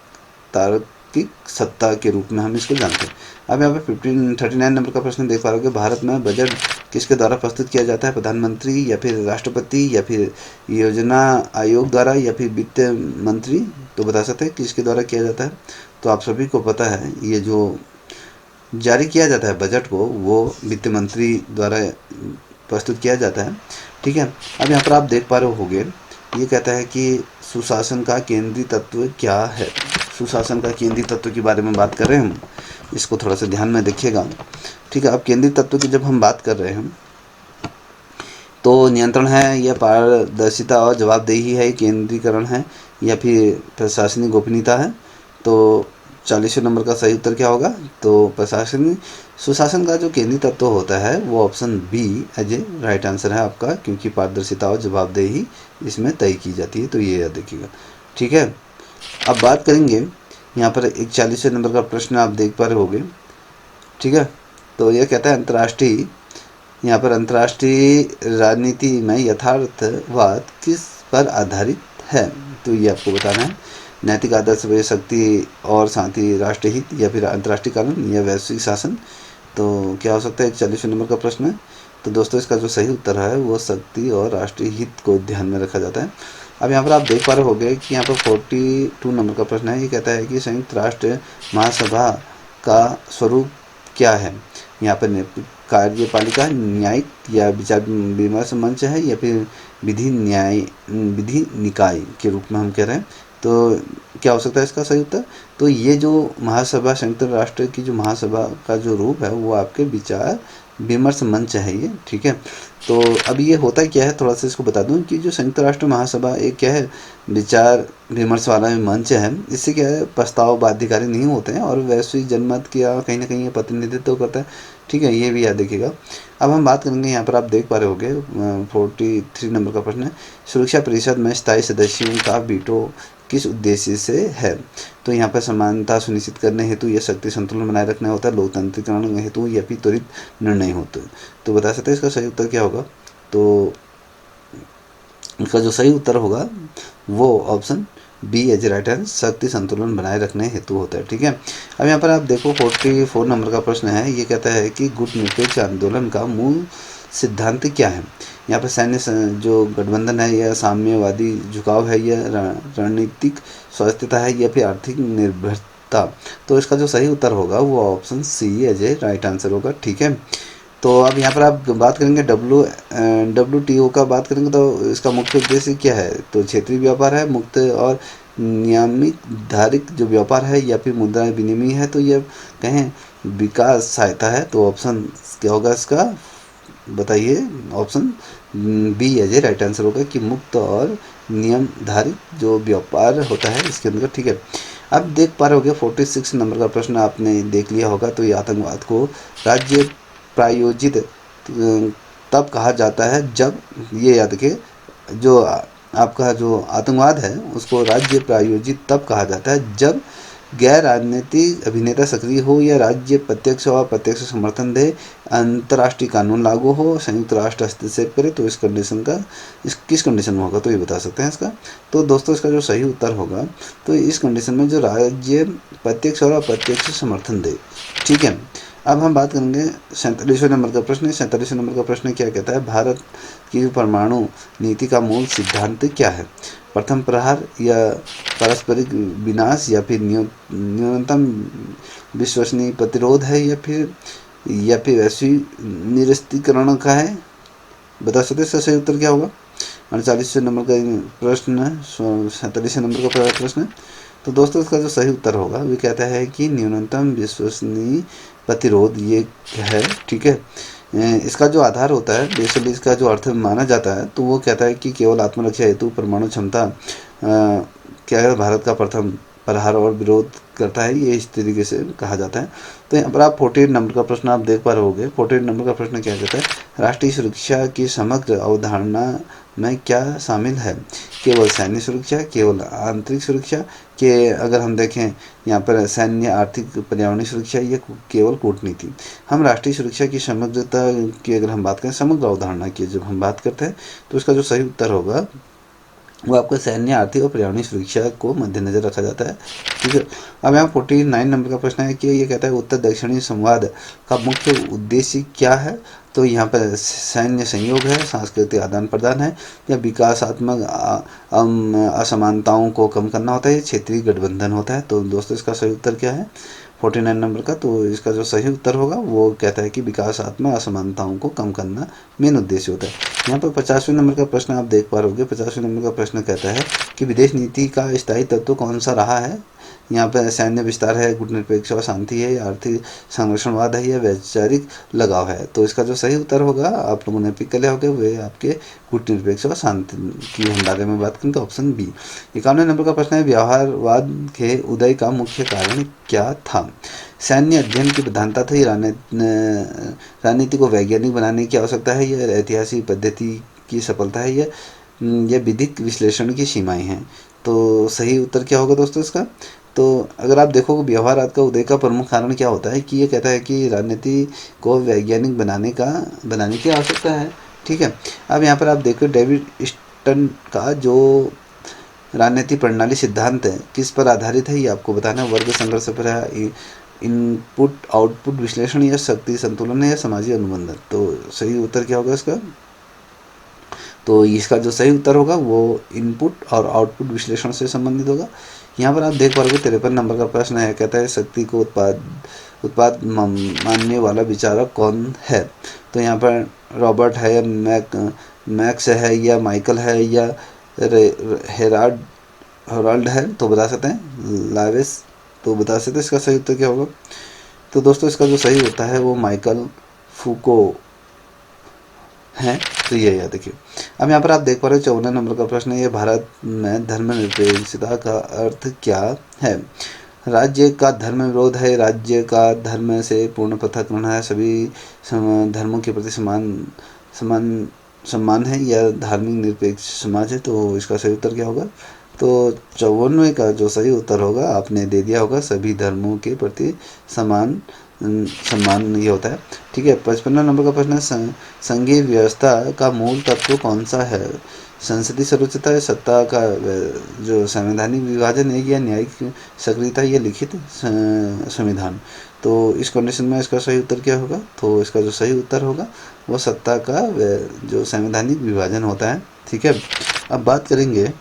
तार्किक सत्ता के रूप में हम इसको जानते हैं। अब यहाँ पे 39 नंबर का प्रश्न देख पा रहे हो कि भारत में बजट किसके द्वारा प्रस्तुत किया जाता है, प्रधानमंत्री या फिर राष्ट्रपति या फिर योजना आयोग द्वारा या फिर वित्त मंत्री। तो बता सकते हैं किसके द्वारा किया जाता है। तो आप सभी को पता है ये जो जारी किया जाता है बजट को वो वित्त मंत्री द्वारा प्रस्तुत किया जाता है, ठीक है। अब यहाँ पर आप देख पा रहे होंगे, ये कहता है कि सुशासन का केंद्रीय तत्व क्या है। सुशासन का केंद्रीय तत्व के बारे में बात कर रहे हैं हम, इसको थोड़ा सा ध्यान में देखिएगा, ठीक है। अब केंद्रीय तत्व की जब हम बात कर रहे हैं तो नियंत्रण है, या पारदर्शिता और जवाबदेही है, केंद्रीकरण है, या फिर प्रशासनिक गोपनीयता है। तो 40वें नंबर का सही उत्तर क्या होगा। तो प्रशासनिक सुशासन का जो केंद्रीय तत्व होता है वो option B as a right answer है आपका, क्योंकि पारदर्शिता और जवाबदेही इसमें तय की जाती है। तो ये याद रखिएगा, ठीक है। अब बात करेंगे, यहाँ पर 41वें नंबर का प्रश्न आप देख पा रहे होंगे, ठीक है। तो यह कहता है अंतर्राष्ट्रीय, यहाँ पर अंतर्राष्ट्रीय राजनीति में यथार्थवाद किस पर आधारित है। तो ये आपको बताना है। नैतिक आदर्श व शक्ति और शांति, राष्ट्रहित या फिर अंतर्राष्ट्रीय कानून या वैश्विक शासन। तो क्या हो सकता है 41वें नंबर का प्रश्न है। तो दोस्तों इसका जो सही उत्तर है वो शक्ति और राष्ट्रीय हित को ध्यान में रखा जाता है। अब यहाँ पर आप देख पा रहे होंगे कि यहाँ पर 42 नंबर का प्रश्न है। ये कहता है कि संयुक्त राष्ट्र महासभा का स्वरूप क्या है। यहाँ पर कार्यपालिका, न्यायिक या विचार विमर्श मंच है या फिर विधि निकाय के रूप में हम कह रहे हैं। तो क्या हो सकता है इसका सही उत्तर। तो ये जो महासभा, संयुक्त राष्ट्र की जो महासभा का जो रूप है वो आपके विचार विमर्श मंच है ये, ठीक है। तो अब ये होता क्या है, थोड़ा सा इसको बता दूं कि जो संयुक्त राष्ट्र महासभा एक क्या है, विचार विमर्श वाला मंच है। इससे क्या है, प्रस्ताव बाध्यकारी नहीं होते हैं और वैश्विक जनमत का कहीं ना कहीं ये प्रतिनिधित्व करता है, ठीक है। ये भी याद रखिएगा। अब हम बात करेंगे, यहाँ पर आप देख पा रहे होंगे 43 नंबर का प्रश्न है, सुरक्षा परिषद में स्थायी सदस्यों का वीटो किस उद्देश्य से है। तो यहाँ पर समानता सुनिश्चित करने हेतु या शक्ति संतुलन बनाए रखना होता है, लोकतांत्रिकरण हेतु या फिर त्वरित निर्णय होते हैं। तो बता सकते हैं इसका सही उत्तर क्या होगा। तो इसका जो सही उत्तर होगा वो ऑप्शन बी एज राइट है, शक्ति संतुलन बनाए रखने हेतु होता है, ठीक है। अब यहाँ पर आप देखो 44 नंबर का प्रश्न है। ये कहता है कि गुटनिरपेक्ष आंदोलन का मूल सिद्धांत क्या है। यहाँ पर सैन्य जो गठबंधन है या साम्यवादी झुकाव है या रणनीतिक स्वायत्तता है या फिर आर्थिक निर्भरता। तो इसका जो सही उत्तर होगा वो option C as a right answer होगा, ठीक है। तो अब यहाँ पर आप बात करेंगे WTO का बात करेंगे तो इसका मुख्य उद्देश्य क्या है। तो क्षेत्रीय व्यापार है, मुक्त और नियमित धारिक जो व्यापार है या फिर मुद्रा विनिमय है। तो ये कहें विकास सहायता है। तो ऑप्शन क्या होगा इसका, बताइए। Option B as a right answer होगा कि मुक्त और नियमधारित जो व्यापार होता है इसके अंदर, ठीक है। अब देख पा रहे होगे 46 नंबर का प्रश्न आपने देख लिया होगा। तो ये आतंकवाद को राज्य प्रायोजित तब कहा जाता है जब, ये याद रखिए, जो आपका जो आतंकवाद है उसको राज्य प्रायोजित तब कहा जाता है जब गैर राजनीतिक अभिनेता सक्रिय हो या राज्य प्रत्यक्ष और अप्रत्यक्ष समर्थन दे, अंतर्राष्ट्रीय कानून लागू हो, संयुक्त राष्ट्र हस्तक्षेप करे। तो इस कंडीशन का किस कंडीशन में होगा, तो ये बता सकते हैं इसका। तो दोस्तों इसका जो सही उत्तर होगा तो इस कंडीशन में जो राज्य प्रत्यक्ष और अप्रत्यक्ष समर्थन दे, ठीक है। अब हम बात करेंगे 47वें नंबर का प्रश्न। 47वें नंबर का प्रश्न क्या कहता है, भारत की परमाणु नीति का मूल सिद्धांत क्या है। प्रथम प्रहार या पारस्परिक विनाश या फिर न्यूनतम विश्वसनीय प्रतिरोध है या फिर वैश्विक निरस्त्रीकरण का है। बता सकते इसका सही उत्तर क्या होगा। 48वें नंबर का प्रश्न है, 47वें नंबर का प्रश्न है। तो दोस्तों इसका जो सही उत्तर होगा वो कहता है कि न्यूनतम विश्वसनीय प्रतिरोध ये है, ठीक है। इसका जो आधार होता है, बेसिकली इसका जो अर्थ माना जाता है तो वो कहता है कि केवल आत्मरक्षा हेतु परमाणु क्षमता क्या है, भारत का प्रथम प्रहार और विरोध करता है, ये इस तरीके से कहा जाता है। तो यहाँ पर आप 48 नंबर का प्रश्न आप देख पा रहे होंगे। 48 नंबर का प्रश्न क्या कहता है, राष्ट्रीय सुरक्षा की समग्र अवधारणा में क्या शामिल है। केवल सैन्य सुरक्षा, केवल आंतरिक सुरक्षा के, अगर हम देखें यहाँ पर सैन्य, आर्थिक, पर्यावरणीय सुरक्षा, या केवल कूटनीति। हम राष्ट्रीय सुरक्षा की समग्रता की अगर हम बात करें, समग्र अवधारणा की जब हम बात करते हैं तो इसका जो सही उत्तर होगा वो आपका सैन्य, आर्थिक और पर्यावरणीय सुरक्षा को मद्देनजर रखा जाता है, ठीक है। अब यहाँ 49 नंबर का प्रश्न है कि ये कहता है उत्तर दक्षिणी संवाद का मुख्य उद्देश्य क्या है। तो यहाँ पर सैन्य संयोग है, सांस्कृतिक आदान प्रदान है, या विकासात्मक असमानताओं को कम करना होता है, या क्षेत्रीय गठबंधन होता है। तो दोस्तों इसका सही उत्तर क्या है 49 नंबर का। तो इसका जो सही उत्तर होगा वो कहता है कि विकासात्मक असमानताओं को कम करना मेन उद्देश्य होता है। यहाँ पर 50वें नंबर का प्रश्न आप देख पा रहे होगे। 50वें नंबर का प्रश्न कहता है कि विदेश नीति का स्थायी तत्व कौन सा रहा है। यहाँ पर सैन्य विस्तार है, गुटनिरपेक्ष और शांति है, या आर्थिक संरक्षणवाद है, या वैचारिक लगाव है। तो इसका जो सही उत्तर होगा, आप लोगों ने पिक कर लिया होगा, वे आपके गुटनिरपेक्ष और शांति की हम बारे में बात करें तो ऑप्शन बी। 51 नंबर का प्रश्न है व्यवहारवाद के उदय का मुख्य कारण क्या था। सैन्य अध्ययन की प्रधानता थी, राजनीति को वैज्ञानिक बनाने की आवश्यकता है, या ऐतिहासिक पद्धति की सफलता है, या विधिक विश्लेषण की सीमाएं हैं। तो सही उत्तर क्या होगा दोस्तों इसका। तो अगर आप देखोगे व्यवहारवाद का उदय का प्रमुख कारण क्या होता है कि ये कहता है कि राजनीति को वैज्ञानिक बनाने की आवश्यकता है, ठीक है। अब यहाँ पर आप देखो डेविड स्टन का जो राजनीति प्रणाली सिद्धांत है किस पर आधारित है, ये आपको बताना है। वर्ग संघर्ष पर है, इनपुट आउटपुट विश्लेषण या शक्ति संतुलन है या सामाजिक अनुबंधन। तो सही उत्तर क्या होगा इसका? तो इसका जो सही उत्तर होगा वो इनपुट और आउटपुट विश्लेषण से संबंधित होगा। यहाँ पर आप देख पा रहे हो 53 नंबर का प्रश्न है, कहता है शक्ति को उत्पाद मानने वाला विचारक कौन है। तो यहाँ पर रॉबर्ट है या मैक्स है या माइकल है या हेराल्ड है, तो बता सकते हैं लावेस, तो बता सकते हैं इसका सही उत्तर क्या होगा। तो दोस्तों इसका जो सही उत्तर है वो माइकल फूको है। तो ये याद देखिए। अब यहाँ पर आप देख पा रहे हो 54 नंबर का प्रश्न है, ये भारत में धर्मनिरपेक्षता का अर्थ क्या है। राज्य का धर्म विरोध है, राज्य का धर्म से पूर्ण पृथक्करण है, सभी धर्मों के प्रति सम्मान है या धार्मिक निरपेक्ष समाज है। तो इसका सही उत्तर क्या होगा? तो 54वें का जो सही उत्तर होगा आपने दे दिया होगा, सभी धर्मों के प्रति सम्मान ये होता है। ठीक है। 55 नंबर का प्रश्न है, संघीय व्यवस्था का मूल तत्व कौन सा है। संसदीय सर्वोच्चता, सत्ता का जो संवैधानिक विभाजन है या न्यायिक सक्रियता या लिखित संविधान। तो इस कंडीशन में इसका सही उत्तर क्या होगा? तो इसका जो सही उत्तर होगा वो सत्ता का जो संवैधानिक विभाजन होता है। ठीक है। अब बात करेंगे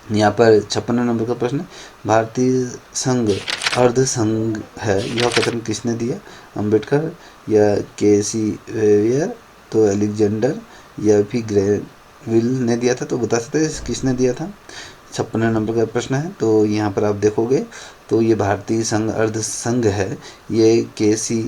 यहाँ पर 56 नंबर का प्रश्न, भारतीय संघ अर्ध संघ है, यह कथन किसने दिया। अंबेडकर या केसी वेयर, तो अलेक्जेंडर या फिर ग्रेविल ने दिया था। तो बता सकते हैं किसने दिया था। 56 नंबर का प्रश्न है। तो यहाँ पर आप देखोगे तो ये भारतीय संघ अर्ध संघ है, ये केसी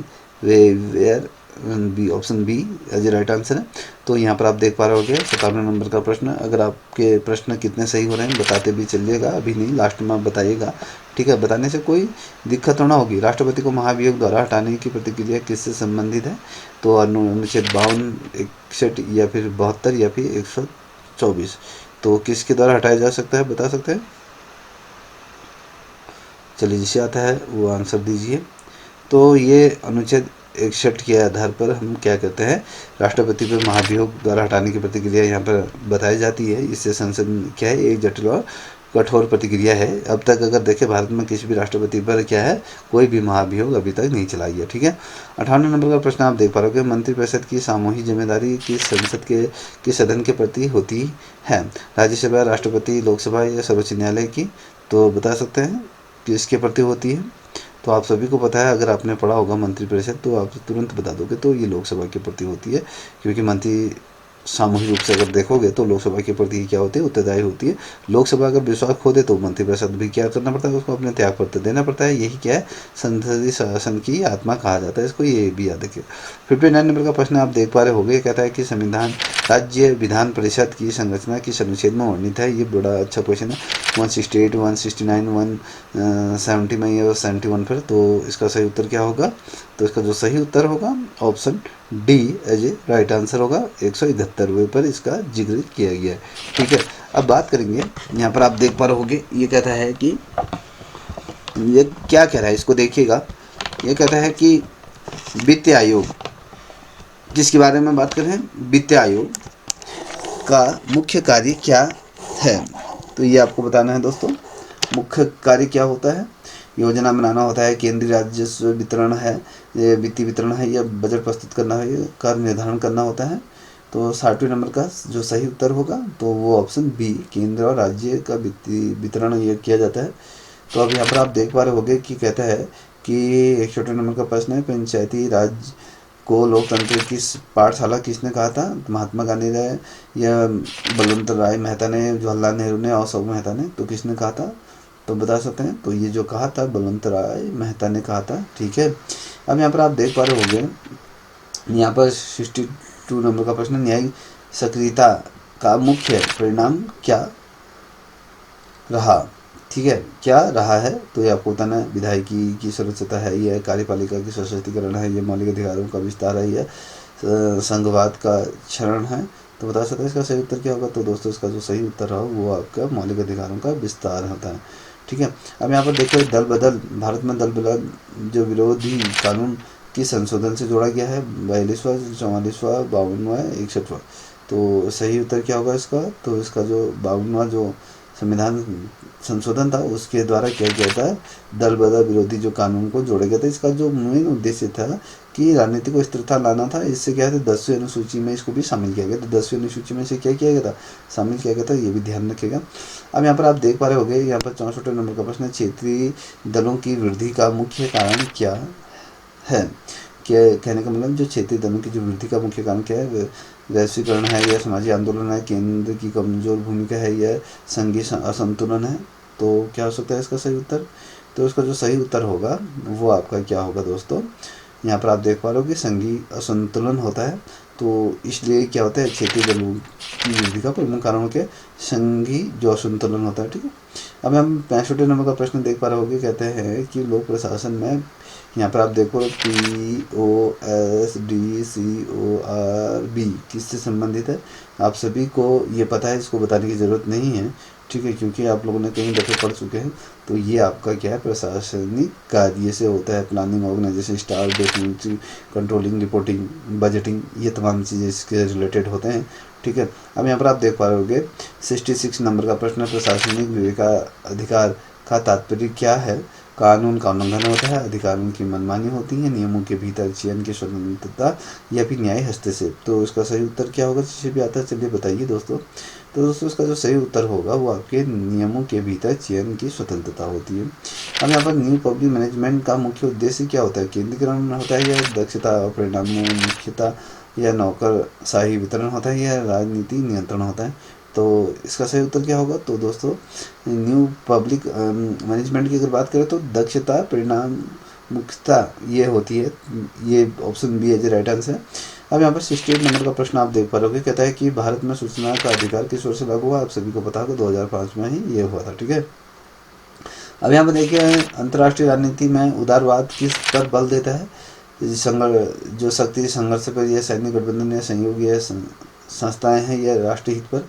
वेयर बी, option B as a right answer है। तो यहाँ पर आप देख पा रहे होगे 57 नंबर का प्रश्न। अगर आपके प्रश्न कितने सही हो रहे हैं बताते भी चलिएगा, अभी नहीं लास्ट में आप बताइएगा। ठीक है। बताने से कोई दिक्कत तो ना होगी। राष्ट्रपति को महाभियोग द्वारा हटाने की प्रतिक्रिया किससे संबंधित है। तो अनुच्छेद 52, 61 या फिर 72 या फिर 124। तो किसके द्वारा हटाया जा सकता है बता सकते हैं। चलिए जिसे आता है वो आंसर दीजिए। तो ये अनुच्छेद 61 के आधार पर हम क्या करते हैं, राष्ट्रपति पर महाभियोग द्वारा हटाने की प्रतिक्रिया यहाँ पर बताई जाती है। इससे संसद क्या है, एक जटिल और कठोर प्रतिक्रिया है। अब तक अगर देखें भारत में किसी भी राष्ट्रपति पर क्या है, कोई भी महाभियोग अभी तक नहीं चलाई है। ठीक है। 58 नंबर का प्रश्न आप देख पा रहे हो, मंत्रिपरिषद की सामूहिक जिम्मेदारी किस संसद के सदन के प्रति होती है। राज्यसभा, राष्ट्रपति, लोकसभा या सर्वोच्च न्यायालय की। तो बता सकते हैं कि इसके प्रति होती है। तो आप सभी को पता है, अगर आपने पढ़ा होगा मंत्रिपरिषद तो आप तुरंत बता दोगे। तो ये लोकसभा के प्रति होती है, क्योंकि मंत्री सामूहिक रूप से अगर देखोगे तो लोकसभा के प्रति क्या होती है, उत्तरदायी होती है। लोकसभा अगर विश्वास खो दे तो मंत्रिपरिषद भी क्या करना पड़ता है, उसको अपने त्याग पत्र देना पड़ता है। यही क्या है, संसदीय शासन की आत्मा कहा जाता है इसको, ये भी याद रखिए। 59 नंबर का प्रश्न आप देख पा रहे होगे, कहता है कि संविधान राज्य विधान परिषद की संरचना किस अनुच्छेद में वर्णित है। ये बड़ा अच्छा क्वेश्चन है। 168, 169, 170 में और 71 पर। तो इसका सही उत्तर क्या होगा। तो इसका जो सही उत्तर होगा option D as a right answer होगा। 171वें पर इसका जिक्र किया गया है। ठीक है। अब बात करेंगे, यहाँ पर आप देख पा रहे होगे ये कहता है कि ये क्या कह रहा है, इसको देखिएगा। ये कहता है कि वित्त आयोग, जिसके बारे में बात कर रहे हैं, वित्त आयोग का मुख्य कार्य क्या है। तो ये आपको बताना है दोस्तों, मुख्य कार्य क्या होता है। योजना बनाना होता है, केंद्रीय राजस्व वितरण है, ये वित्तीय वितरण है, या बजट प्रस्तुत करना है, कर निर्धारण करना होता है। तो 60वें नंबर का जो सही उत्तर होगा तो वो ऑप्शन बी, केंद्र और राज्य का वित्तीय वितरण ये किया जाता है। तो अब यहाँ पर आप देख पा रहे होंगे कि कहता है कि 61वें नंबर का प्रश्न है, पंचायती राज को लोकतंत्र की पाठशाला किसने कहा था। महात्मा गांधी ने या बलवंत राय मेहता ने, जवाहरलाल नेहरू ने और अशोक मेहता ने। तो किसने कहा था, तो बता सकते हैं। तो ये जो कहा था बलवंत राय मेहता ने कहा था। ठीक है। अब यहाँ पर आप देख पा रहे होंगे, यहाँ पर 62 नंबर का प्रश्न, न्यायिक सक्रियता का मुख्य परिणाम क्या रहा। ठीक है, क्या रहा है। तो ये आपको बताना है, विधायिकी की सर्वोच्चता है, यह कार्यपालिका की सशक्तिकरण है, यह मौलिक अधिकारों का विस्तार है, यह संघवाद का क्षरण है। तो बता सकते हैं इसका सही उत्तर क्या होगा। तो दोस्तों इसका जो सही उत्तर रहा वो आपका मौलिक अधिकारों का विस्तार होता है। ठीक है। अब यहाँ पर देखो दल बदल, भारत में दल बदल जो विरोधी कानून की संशोधन से जोड़ा गया है, 42वां, 44वां, 52वां, 61वां। तो सही उत्तर क्या होगा इसका। तो इसका जो 52वां जो संविधान संशोधन था उसके द्वारा क्या किया था, दल बदल विरोधी जो कानून को जोड़ा गया था। इसका जो मेन उद्देश्य था कि राजनीति को स्थिरता लाना था। इससे क्या है, 10वीं अनुसूची में इसको भी शामिल किया गया। तो 10वीं अनुसूची में से क्या किया गया था, शामिल किया गया था, ये भी ध्यान रखिएगा। अब यहाँ पर आप देख पा रहे होंगे, यहाँ पर 64 नंबर का प्रश्न है, क्षेत्रीय दलों की वृद्धि का मुख्य कारण क्या है। क्या कहने का मतलब, जो क्षेत्रीय दलों की जो वृद्धि का मुख्य कारण क्या है, वैश्वीकरण है या सामाजिक आंदोलन है, केंद्र की कमजोर भूमिका है या संघीय असंतुलन है। तो क्या हो सकता है इसका सही उत्तर। तो इसका जो सही उत्तर होगा वो आपका क्या होगा दोस्तों, यहाँ पर आप देख पा रहे हो कि संघीय असंतुलन होता है। तो इसलिए क्या होता है, क्षेत्रीय दलों की वृद्धि का प्रमुख कारण के संघीय जो असंतुलन होता है। ठीक है, अब हम 65 नंबर का प्रश्न देख पा रहे होंगे, कहते हैं कि लोक प्रशासन में, यहाँ पर आप देखो POSDCORB किससे संबंधित है। आप सभी को ये पता है, इसको बताने की ज़रूरत नहीं है, ठीक है, क्योंकि आप लोगों ने कई दफ़े पढ़ चुके हैं। तो ये आपका क्या है, प्रशासनिक कार्य से होता है। Planning, organisation, staff, documentary, controlling, reporting, budgeting, ये तमाम चीज़ें इसके रिलेटेड होते हैं। ठीक है, अब यहाँ पर आप देख पा रहे होंगे 66 नंबर का प्रश्न है, प्रशासनिक विवेकाधिकार का तात्पर्य क्या है। कानून का उल्लंघन होता है, अधिकारों की मनमानी होती है, नियमों के भीतर चयन की स्वतंत्रता या फिर न्याय हस्तक्षेप। तो इसका सही उत्तर क्या होगा, जिसे भी आता है चलिए बताइए दोस्तों। तो दोस्तों इसका जो सही उत्तर होगा वो आपके नियमों के भीतर चयन की स्वतंत्रता होती है। अब यहाँ पर न्यू पब्लिक मैनेजमेंट का मुख्य उद्देश्य क्या होता है, केंद्रीकरण होता है या दक्षता और परिणामों मुख्यता या नौकरशाही वितरण होता है या राजनीति नियंत्रण होता है। तो इसका सही उत्तर क्या होगा। तो दोस्तों न्यू पब्लिक मैनेजमेंट की अगर बात करें तो दक्षता, परिणाम मुख्यता ये होती है। ये ऑप्शन बी है राइट आंसर। अब यहाँ पर 68 नंबर का प्रश्न आप देख पा रहे हो, कहता है कि भारत में सूचना का अधिकार किस वर्ष से लागू हुआ। आप सभी को पता होगा 2005 में ही ये हुआ था। ठीक है, अब यहाँ पर देखिए, अंतर्राष्ट्रीय राजनीति में उदारवाद किस पर बल देता है। जो शक्ति संघर्ष पर या सैन्य गठबंधन या सहयोग या संस्थाएं हैं या राष्ट्रीय हित पर।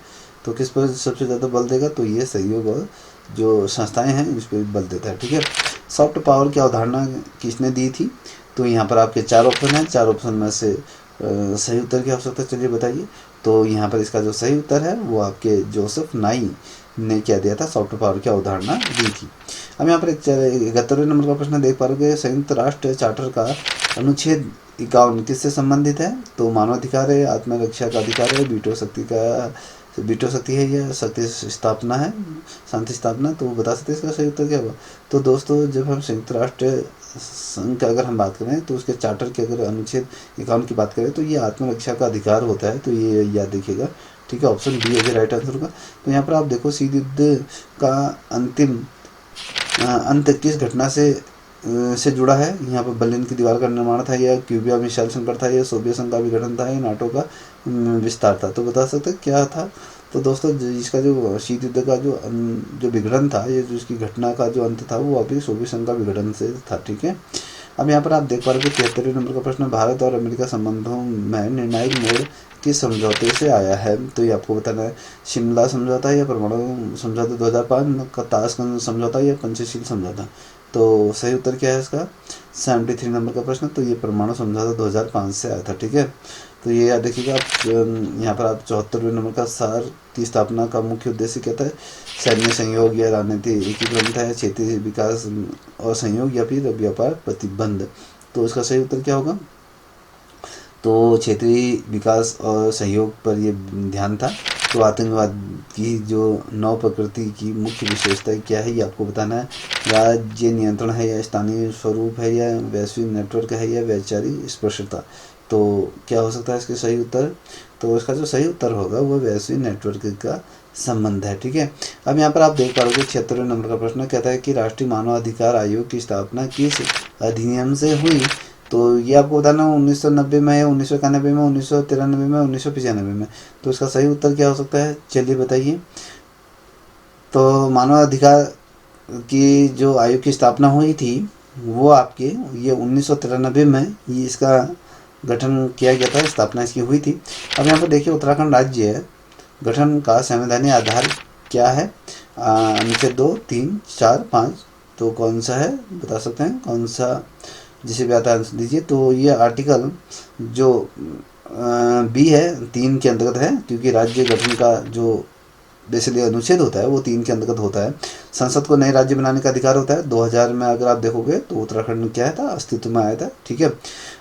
तो किस पर सबसे ज़्यादा बल देगा, तो ये सहयोग और जो संस्थाएं हैं इस पर बल देता है। ठीक है, सॉफ्ट पावर की अवधारणा किसने दी थी। तो यहाँ पर आपके 4 ऑप्शन हैं, 4 ऑप्शन में से सही उत्तर क्या हो सकता है, चलिए बताइए। तो यहाँ पर इसका जो सही उत्तर है वो आपके जोसेफ नाई ने क्या दिया था, सॉफ्ट पावर की अवधारणा दी थी। अब यहाँ पर 71वें नंबर का प्रश्न देख पा रहे हो, संयुक्त राष्ट्र चार्टर का अनुच्छेद 51 किससे संबंधित है। तो मानवाधिकार है, आत्मरक्षा का अधिकार है, वीटो शक्ति है या शक्ति स्थापना है, शांति स्थापना। तो बता सकते हैं इसका सही उत्तर क्या होगा। तो दोस्तों जब हम संयुक्त राष्ट्र संघ की अगर हम बात करें तो उसके चार्टर के अगर अनुच्छेद 51 की बात करें तो ये आत्मरक्षा का अधिकार होता है। तो ये याद रखिएगा। ठीक है, ऑप्शन बी है राइट आंसर होगा। तो यहाँ पर आप देखो, शीत युद्ध का अंतिम अंत किस घटना से जुड़ा है। यहाँ पर बर्लिन की दीवार का निर्माण था या क्यूबा मिसाइल संकट था या सोवियत संघ का विघटन था या नाटो का विस्तार था। तो बता सकते क्या था। तो दोस्तों इसका जो शीत युद्ध का जो विघटन था, ये जो इसकी घटना का जो अंत था वो अभी सोवियत संघ का विघटन से था। ठीक है, अब यहाँ पर आप देख पा रहे हो 73वें नंबर का प्रश्न, भारत और अमेरिका संबंधों में निर्णायक मोड़ किस समझौते से आया है। तो ये आपको बताना है, शिमला समझौता या परमाणु समझौता 2005 का, ताशकंद समझौता या पंचशील समझौता। तो सही उत्तर क्या है इसका, 73 नंबर का प्रश्न। तो ये परमाणु समझौता 2005 से आया था। ठीक है, तो ये याद रखिएगा आप। यहाँ पर आप 74वें नंबर का, सार की स्थापना का मुख्य उद्देश्य क्या था, सैन्य सहयोग या राजनीति एकीकरण था या क्षेत्रीय विकास और सहयोग या फिर व्यापार प्रतिबंध। तो इसका सही उत्तर क्या होगा। तो क्षेत्रीय विकास और सहयोग पर ये ध्यान था। तो आतंकवाद की जो नव प्रकृति की मुख्य विशेषता क्या है ये आपको बताना है। राज्य नियंत्रण है या स्थानीय स्वरूप है या वैश्विक नेटवर्क है या वैचारिक स्पर्शता। तो क्या हो सकता है इसके सही उत्तर। तो इसका जो सही उत्तर होगा वो वैश्विक नेटवर्क का संबंध है। ठीक है, अब यहाँ पर आप देख पा रहे हो 76वें नंबर का प्रश्न कहता है कि राष्ट्रीय मानवाधिकार आयोग की स्थापना किस अधिनियम से हुई। तो ये आपको बताना 1990 में या 1991 में, 1993 में, 1995 में। तो इसका सही उत्तर क्या हो सकता है, चलिए बताइए। तो मानवाधिकार की जो आयोग की स्थापना हुई थी वो आपके ये 1993 में ये इसका गठन किया गया था, स्थापना इसकी हुई थी। अब यहाँ पर देखिए, उत्तराखंड राज्य है, गठन का संवैधानिक आधार क्या है, अनुच्छेद 2, 3, 4, 5। तो कौन सा है बता सकते हैं, कौन सा जिसे भी आता है आंसर दीजिए। तो ये आर्टिकल जो बी है 3 के अंतर्गत है, क्योंकि राज्य गठन का जो बेसिकली अनुच्छेद होता है वो 3 के अंतर्गत होता है। संसद को नए राज्य बनाने का अधिकार होता है। 2000 में अगर आप देखोगे तो उत्तराखंड क्या था, अस्तित्व में आया था। ठीक है,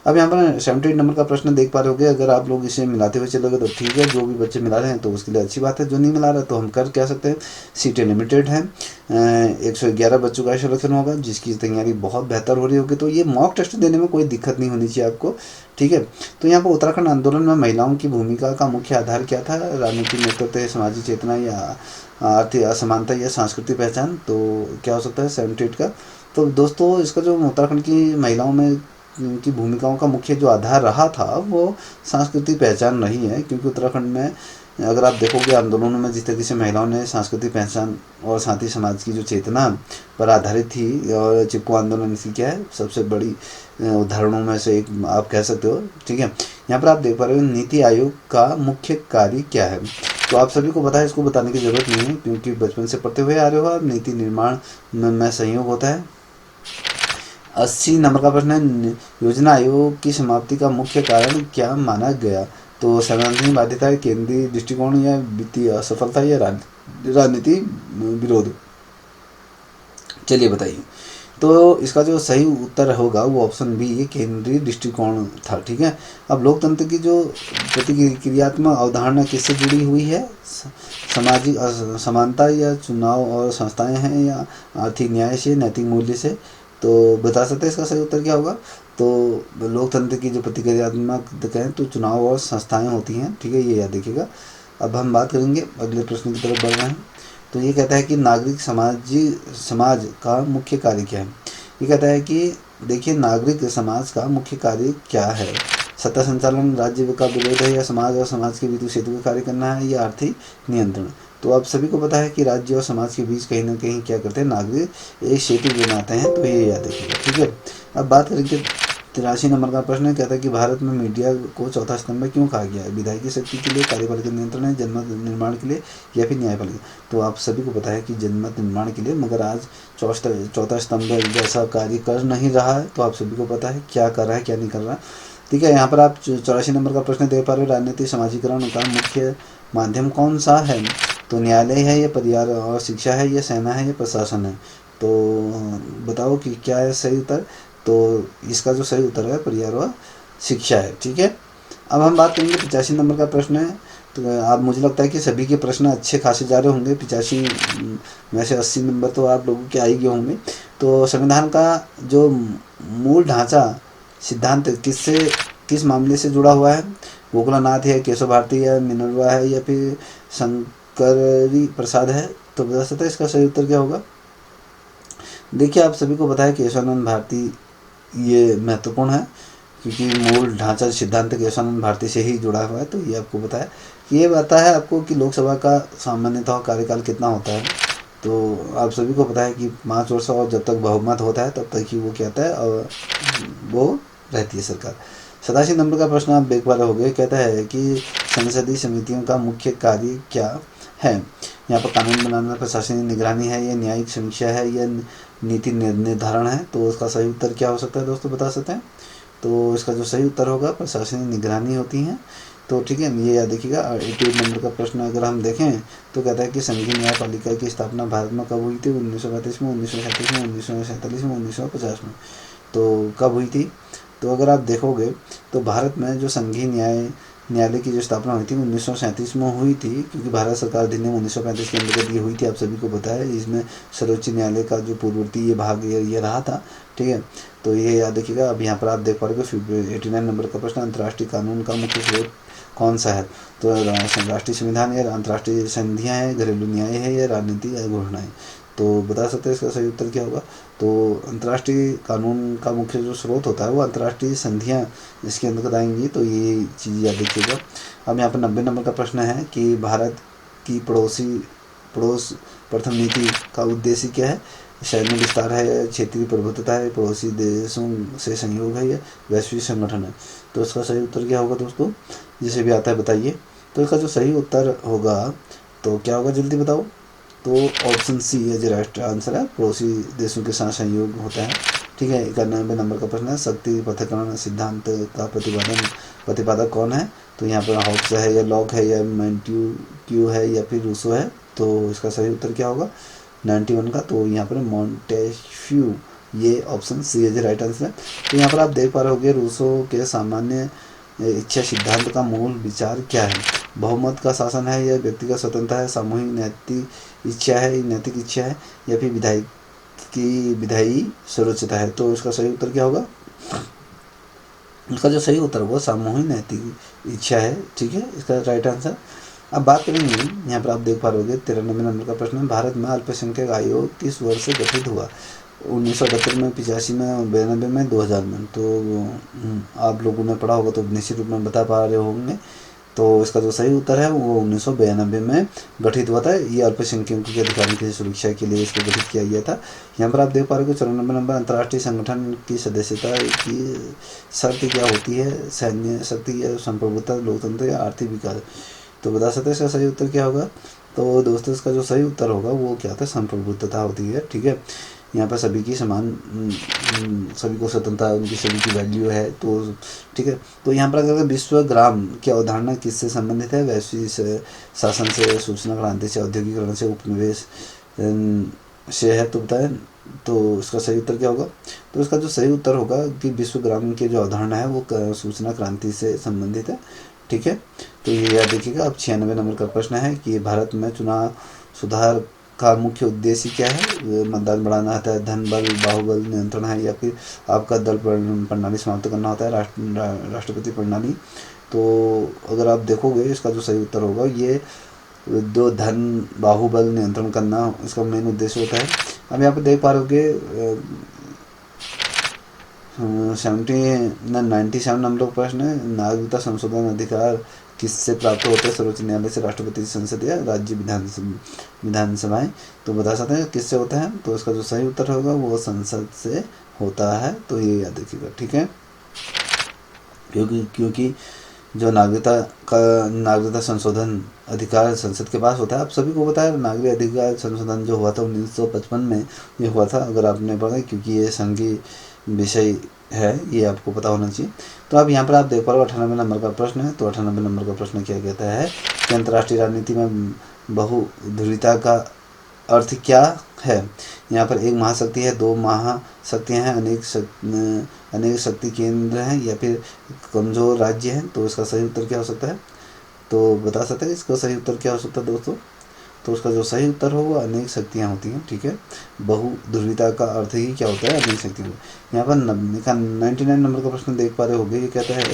अब यहाँ पर 78 नंबर का प्रश्न देख पा रहे होगे। अगर आप लोग इसे मिलाते हुए चलोगे तो ठीक है, जो भी बच्चे मिला रहे हैं तो उसके लिए अच्छी बात है। जो नहीं मिला रहा तो हम कर क्या सकते हैं, सीटें लिमिटेड हैं, 111 बच्चों का सिलेक्शन होगा, जिसकी तैयारी बहुत बेहतर हो रही होगी। तो ये मॉक टेस्ट देने में कोई दिक्कत नहीं होनी चाहिए आपको। ठीक है, तो यहाँ पर उत्तराखंड आंदोलन में महिलाओं की भूमिका का मुख्य आधार क्या था, राजनीतिक नेतृत्व, सामाजिक चेतना या आर्थिक असमानता या सांस्कृतिक पहचान। तो क्या हो सकता है 78 का। तो दोस्तों इसका जो उत्तराखंड की महिलाओं में की भूमिकाओं का मुख्य जो आधार रहा था वो सांस्कृतिक पहचान नहीं है, क्योंकि उत्तराखंड में अगर आप देखोगे आंदोलनों में जिस तरीके से महिलाओं ने सांस्कृतिक पहचान और साथ ही समाज की जो चेतना पर आधारित थी, और चिपको आंदोलन इसकी क्या है सबसे बड़ी उदाहरणों में से एक आप कह सकते हो। ठीक है, यहाँ पर आप देख पा रहे हो नीति आयोग का मुख्य कार्य क्या है। तो आप सभी को पता है, इसको बताने की जरूरत नहीं है क्योंकि बचपन से पढ़ते हुए आ रहे हो आप। नीति निर्माण में सहयोग होता है। 80 नंबर का प्रश्न है, योजना आयोग की समाप्ति का मुख्य कारण क्या माना गया। तो संवैधानिक बाध्यता, केंद्रीय दृष्टिकोण या वित्तीय असफलता या राजनीति विरोध। चलिए बताइए। तो इसका जो सही उत्तर होगा वो ऑप्शन बी, ये केंद्रीय दृष्टिकोण था। ठीक है, अब लोकतंत्र की जो प्रतिक्रियात्मक अवधारणा किससे जुड़ी हुई है, सामाजिक समानता या चुनाव और संस्थाएं हैं या आर्थिक न्याय से, नैतिक मूल्य से। तो बता सकते हैं इसका सही उत्तर क्या होगा। तो लोकतंत्र की जो प्रतिक्रियात्मक कहें तो चुनाव और संस्थाएं होती हैं। ठीक है, ये याद रखिएगा। अब हम बात करेंगे अगले प्रश्न की तरफ बढ़ रहे हैं। तो ये कहता है कि नागरिक समाज का मुख्य कार्य क्या है। ये कहता है कि देखिए नागरिक समाज का मुख्य कार्य क्या है, सत्ता संचालन, राज्य का विरोध है या समाज और समाज के बीच सेतु का कार्य करना है या आर्थिक नियंत्रण। तो आप सभी को पता है कि राज्य और समाज के बीच कहीं ना कहीं क्या करते हैं, नागरिक एक सेतु बनाते हैं। तो ये याद रखिएगा। ठीक है, अब बात करेंगे 83 नंबर का प्रश्न कहता है कि भारत में मीडिया को चौथा स्तंभ क्यों कहा गया है, विधायी शक्ति के लिए, कार्यपालिका नियंत्रण है, जनमत निर्माण के लिए या फिर न्यायपालिका। तो आप सभी को पता है कि जनमत निर्माण के लिए, मगर आज चौथा स्तंभ जैसा कार्य कर नहीं रहा है। तो आप सभी को पता है क्या कर रहा है क्या नहीं कर रहा। ठीक है, यहाँ पर आप 84 नंबर का प्रश्न दे पा रहे हो, राजनीतिक समाजीकरण का मुख्य माध्यम कौन सा है। तो न्यायालय है या परिवार और शिक्षा है या सेना है या प्रशासन है। तो बताओ कि क्या है सही उत्तर। तो इसका जो सही उत्तर है परिवार और शिक्षा है। ठीक है, अब हम बात करेंगे 85 नंबर का प्रश्न है। तो आप मुझे लगता है कि सभी के प्रश्न अच्छे खासे जा रहे होंगे। 85 में से 80 नंबर तो आप लोगों के आ ही गए होंगे। तो संविधान का जो मूल ढांचा सिद्धांत किस मामले से जुड़ा हुआ है, गोकुलनाथ है, केशव भारती है, मिनर्वा है या फिर शंकरी प्रसाद है। तो बता सकते हैं इसका सही उत्तर क्या होगा। देखिए आप सभी को पता है केशवानंद भारती ये महत्वपूर्ण है, क्योंकि मूल ढांचा सिद्धांत केशवानंद भारती से ही जुड़ा हुआ है। तो ये आपको पता है, ये पता है आपको कि लोकसभा का सामान्यतः कार्यकाल कितना होता है। तो आप सभी को पता है कि 5 वर्ष, और जब तक बहुमत होता है तब तक ही वो क्या होता है और वो रहती है सरकार। 87 नंबर का प्रश्न आप देख पा रहे होंगे, कहता है कि संसदीय समितियों का मुख्य कार्य क्या है। यहाँ पर कानून बनाना, प्रशासनिक निगरानी है या न्यायिक समीक्षा है या नीति निर्धारण है। तो उसका सही उत्तर क्या हो सकता है दोस्तों, बता सकते हैं। तो इसका जो सही उत्तर होगा प्रशासनिक निगरानी होती है। तो ठीक है, ये याद रखिएगा। 88 नंबर का प्रश्न अगर हम देखें तो कहता है कि संघीय न्यायपालिका की स्थापना भारत में कब हुई थी। 1935 में, 1937 में, 1947 में, 1950 में। तो कब हुई थी। तो अगर आप देखोगे तो भारत में जो संघीय न्यायालय की जो स्थापना हुई थी 1937 में हुई थी, क्योंकि भारत सरकार अधिनियम 1935 के अंतर्गत ये हुई थी। आप सभी को पता है, इसमें सर्वोच्च न्यायालय का जो पूर्ववर्ती ये भाग ये रहा था। ठीक है, तो ये याद रखिएगा। अब यहाँ पर आप देख पा रहे हो 89 नंबर का प्रश्न, अंतर्राष्ट्रीय कानून का मुख्य स्रोत कौन सा है। तो राष्ट्रीय संविधान है, अंतर्राष्ट्रीय संधियाँ हैं, घरेलू न्याय है या राजनीति या घोषणाएं। तो बता सकते हैं इसका सही उत्तर क्या होगा। तो अंतर्राष्ट्रीय कानून का मुख्य जो स्रोत होता है वो अंतर्राष्ट्रीय संधियाँ इसके अंतर्गत आएंगी। तो ये चीज़ याद रखिएगा। अब यहाँ पर 90 नंबर का प्रश्न है कि भारत की पड़ोस प्रथम नीति का उद्देश्य क्या है। सैन्य विस्तार है, क्षेत्रीय प्रभुत्वता है, पड़ोसी देशों से सहयोग है या वैश्विक संगठन है। तो इसका सही उत्तर क्या होगा दोस्तों, जिसे भी आता है बताइए। तो इसका जो सही उत्तर होगा तो क्या होगा, जल्दी बताओ। तो ऑप्शन सी है जो राष्ट्र आंसर है, पड़ोसी देशों के साथ सहयोग होता है। ठीक है, 91 नंबर का प्रश्न है, शक्ति पृथक्करण सिद्धांत का प्रतिपादक कौन है। तो यहाँ पर हॉब्स है या लॉक है या मैंटेस्क्यू है या फिर रूसो है। तो इसका सही उत्तर क्या होगा 91 का, तो यहाँ पर मॉन्टेस्क्यू, ये ऑप्शन सी है राइट आंसर है। तो यहाँ पर आप देख पा रहे होंगे रूसो के सामान्य इच्छा सिद्धांत का मूल विचार क्या है। बहुमत का शासन है, या व्यक्तिगत स्वतंत्रता है, सामूहिक नैतिक इच्छा है, नैतिक इच्छा है, या फिर विधायी सर्वोच्चता है। तो इसका सही उत्तर क्या होगा, इसका जो सही उत्तर होगा सामूहिक नैतिक इच्छा है। ठीक है, इसका राइट आंसर। अब बात करेंगे, यहाँ पर आप देख पा रहे होगे 93 नंबर का प्रश्न है, भारत में अल्पसंख्यक आयोग किस वर्ष से गठित हुआ। 1978 में, 85 में, 92 में, 2000 में। तो आप लोगों ने पढ़ा होगा तो निश्चित रूप में बता पा रहे होंगे। तो इसका जो सही उत्तर है वो 1992 में गठित हुआ था। ये अल्पसंख्यकों के अधिकारों की सुरक्षा के लिए इसको गठित किया गया था। यहाँ पर आप देख पा रहे हो 94 नंबर, अंतर्राष्ट्रीय संगठन की सदस्यता की शर्त क्या होती है, सैन्य शक्ति या संप्रभुता, लोकतंत्र या आर्थिक विकास। तो बता सकते हैं इसका सही उत्तर क्या होगा। तो दोस्तों इसका जो सही उत्तर होगा वो क्या होता है, संप्रभुता होती है। ठीक है, यहाँ पर सभी की समान, सभी को स्वतंत्रता, उनकी सभी की वैल्यू है। तो ठीक है, तो यहाँ पर अगर विश्व ग्राम की अवधारणा किससे संबंधित है, वैश्विक शासन से, सूचना क्रांति से, औद्योगिकरण से, उपनिवेश से है। तो बताएं, तो इसका सही उत्तर क्या होगा। तो इसका जो सही उत्तर होगा कि विश्व ग्राम की जो अवधारणा है वो सूचना क्रांति से संबंधित है। ठीक है, तो ये याद देखिएगा। अब 96 नंबर का प्रश्न है कि भारत में चुनाव सुधार का मुख्य उद्देश्य क्या है। मतदान बढ़ाना होता है, धन बल बाहुबल नियंत्रण है, या फिर आपका दल प्रणाली समाप्त करना होता है, राष्ट्रपति प्रणाली। तो अगर आप देखोगे इसका जो सही उत्तर होगा ये दो, धन बाहुबल नियंत्रण करना इसका मेन उद्देश्य होता है। अब यहाँ पर देख पा रहे हो 97 नंबर का प्रश्न है, नागरिकता संशोधन अधिकार किससे प्राप्त होते हैं, सर्वोच्च न्यायालय से, राष्ट्रपति, संसद या राज्य विधानसभाएं। तो बता सकते हैं किससे होता है। तो इसका जो सही उत्तर होगा वो संसद से होता है। तो ये याद रखिएगा। ठीक है, क्योंकि जो नागरिकता संशोधन अधिकार संसद के पास होता है। आप सभी को पता है नागरिक अधिकार संशोधन जो हुआ था 1955 में ये हुआ था, अगर आपने पढ़ा, क्योंकि ये संघीय विषय है, ये आपको पता होना चाहिए। तो अब यहाँ पर आप देख पा रहे हो 98 नंबर का प्रश्न है। तो 98 नंबर का प्रश्न क्या कहता है कि अंतर्राष्ट्रीय राजनीति में बहुध्रुवीता का अर्थ क्या है। यहाँ पर एक महाशक्ति है, दो महाशक्तियाँ हैं, अनेक शक्ति केंद्र हैं, या फिर कमजोर राज्य हैं। तो इसका सही उत्तर क्या हो सकता है। तो बता सकते हैं इसका सही उत्तर क्या हो सकता है दोस्तों। तो उसका जो सही उत्तर हो वो अनेक शक्तियाँ होती हैं। ठीक है, बहुध्रुवीता का अर्थ ही क्या होता है, अनेक शक्तियाँ। यहाँ पर 99 नंबर का प्रश्न देख पा रहे होंगे। ये कहता है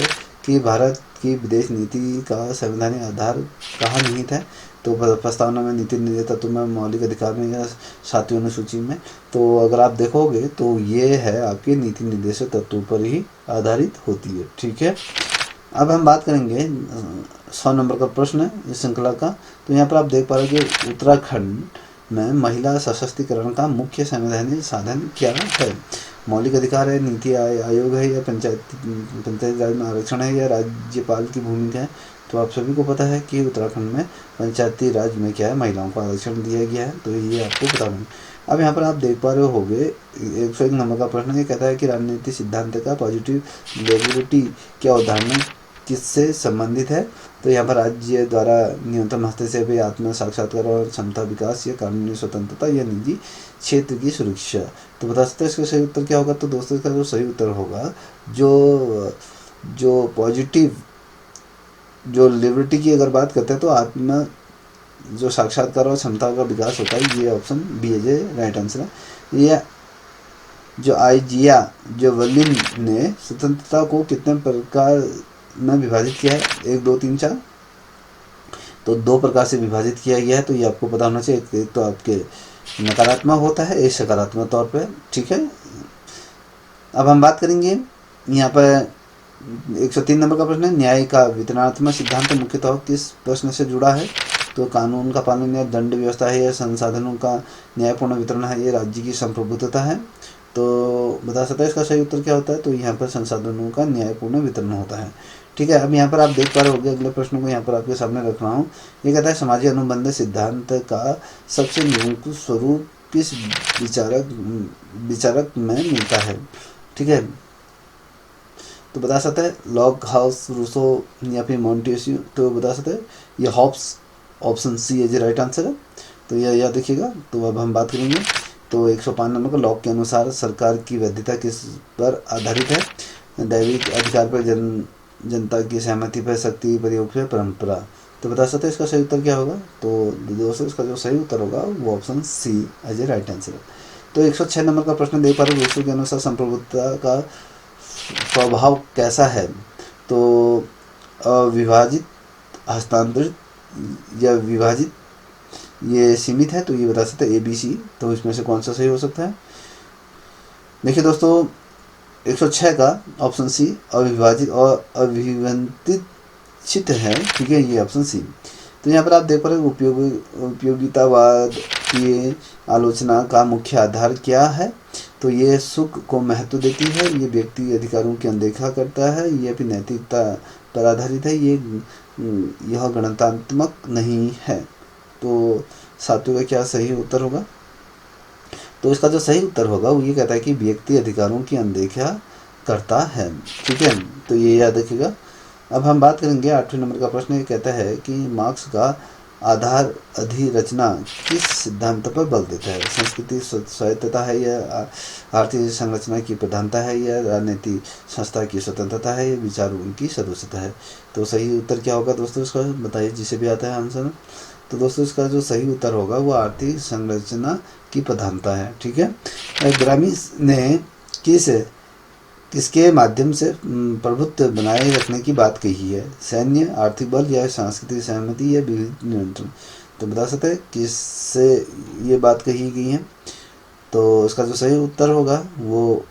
कि भारत की विदेश नीति का संवैधानिक आधार कहाँ निहित है। तो प्रस्तावना में, नीति निर्देश तत्व में, मौलिक अधिकार में, या 7वीं अनुसूची में। तो अगर आप देखोगे तो ये है आपके नीति निर्देश तत्वों पर ही आधारित होती है। ठीक है, अब हम बात करेंगे 100 नंबर का प्रश्न है इस श्रृंखला का। तो यहाँ पर आप देख पा रहे हो कि उत्तराखंड में महिला सशक्तिकरण का मुख्य संवैधानिक साधन क्या है। मौलिक अधिकार है, नीति आयोग है, या पंचायती राज में आरक्षण है, या राज्यपाल की भूमिका है। तो आप सभी को पता है कि उत्तराखंड में पंचायती राज में क्या है, महिलाओं को आरक्षण दिया गया है। तो ये आपको पता नहीं। अब यहाँ पर आप देख पा रहे होगे 101 नंबर का प्रश्न ये कहता है कि राजनीति सिद्धांत का पॉजिटिव लिबर्टी की अवधारणा किससे संबंधित है। तो यहाँ पर राज्य द्वारा न्यूनतम हस्तक्षेप या आत्म साक्षात्कार और क्षमता विकास, या कानूनी स्वतंत्रता, या निजी क्षेत्र की सुरक्षा। तो बता सकते हैं इसका सही उत्तर क्या होगा। तो दोस्तों इसका जो सही उत्तर होगा जो पॉजिटिव, जो लिबर्टी की अगर बात करते हैं तो आत्म जो साक्षात्कार और क्षमता का विकास होता है, ये ऑप्शन बी है राइट आंसर है। ये जो आइजिया जो वलिन ने स्वतंत्रता को कितने प्रकार में विभाजित किया है, 1 2 3 4। तो 2 प्रकार से विभाजित किया गया है। तो ये आपको पता होना चाहिए। एक तो आपके नकारात्मक होता है, एक सकारात्मक तौर पे। ठीक है, अब हम बात करेंगे यहाँ पर 103 नंबर का प्रश्न है, न्याय का वितरणात्मक सिद्धांत मुख्यतः किस प्रश्न से जुड़ा है। तो कानून का पालन, या दंड व्यवस्था है, या संसाधनों का न्यायपूर्ण वितरण है, या राज्य की संप्रभुता है। तो बता सकते हैं इसका सही उत्तर क्या होता है। तो यहाँ पर संसाधनों का न्यायपूर्ण वितरण होता है। ठीक है, अब यहाँ पर आप देख पा रहे होंगे, अगले प्रश्न को यहाँ पर आपके सामने रख रहा हूँ। ये कहता है सामाजिक अनुबंध सिद्धांत का सबसे निरंकुश स्वरूप किस विचारक में मिलता है। ठीक है, तो बता सकते हैं लॉक हाउस, रूसो, या फिर मॉन्टेस्क्यू। तो बता सकते हैं ये हॉब्स, ऑप्शन सी है जी राइट आंसर है। तो यह याद रखिएगा। तो अब हम बात करेंगे तो 105 नंबर का, लॉक के अनुसार सरकार की वैधता किस पर आधारित है? दैविक अधिकार पर, जनता की सहमति पर, शक्ति प्रयोग पर, परंपरा। तो बता सकते हैं इसका सही उत्तर क्या होगा? तो दोस्तों इसका जो सही उत्तर होगा वो option C as a right answer. तो 106 नंबर का प्रश्न देख पा रहे हो, रूसो के अनुसार संप्रभुता का स्वभाव कैसा है? तो अविभाजित, हस्तांतरित या विभाजित, ये सीमित है। तो ये बता सकते हैं ABC। तो इसमें से कौन सा सही हो सकता है? देखिए दोस्तों 106 का ऑप्शन सी अविभाजित और अभिवंतित है, ठीक है, ये ऑप्शन सी। तो यहाँ पर आप देख पा रहे हो उपयोगितावाद की आलोचना का मुख्य आधार क्या है? तो ये सुख को महत्व देती है, ये व्यक्ति अधिकारों की अनदेखा करता है, ये भी नैतिकता पर आधारित है, यह गणतात्मक नहीं है। तो सातवें का क्या सही उत्तर होगा? तो इसका जो सही उत्तर होगा वो ये कहता है कि व्यक्ति अधिकारों की अनदेखा करता है, ठीक है, तो ये याद रखिएगा। अब हम बात करेंगे 8वें नंबर का प्रश्न। ये कहता है कि मार्क्स का आधार अधिरचना किस सिद्धांत पर बल देता है? संस्कृति स्वायत्तता है, या आर्थिक संरचना की प्रधानता है, या राजनीतिक संस्था की स्वतंत्रता है, या विचारों की सदस्यता है? तो सही उत्तर क्या होगा दोस्तों इसका बताइए, जिसे भी आता है आंसर। तो दोस्तों इसका जो सही उत्तर होगा वो आर्थिक संरचना की प्रधानता है, ठीक है। ग्रामी ने किसके माध्यम से प्रभुत्व बनाए रखने की बात कही है? सैन्य, आर्थिक बल, या सांस्कृतिक सहमति, या विविध नियंत्रण? तो बता सकते हैं किससे ये बात कही गई है? तो इसका जो सही उत्तर होगा वो,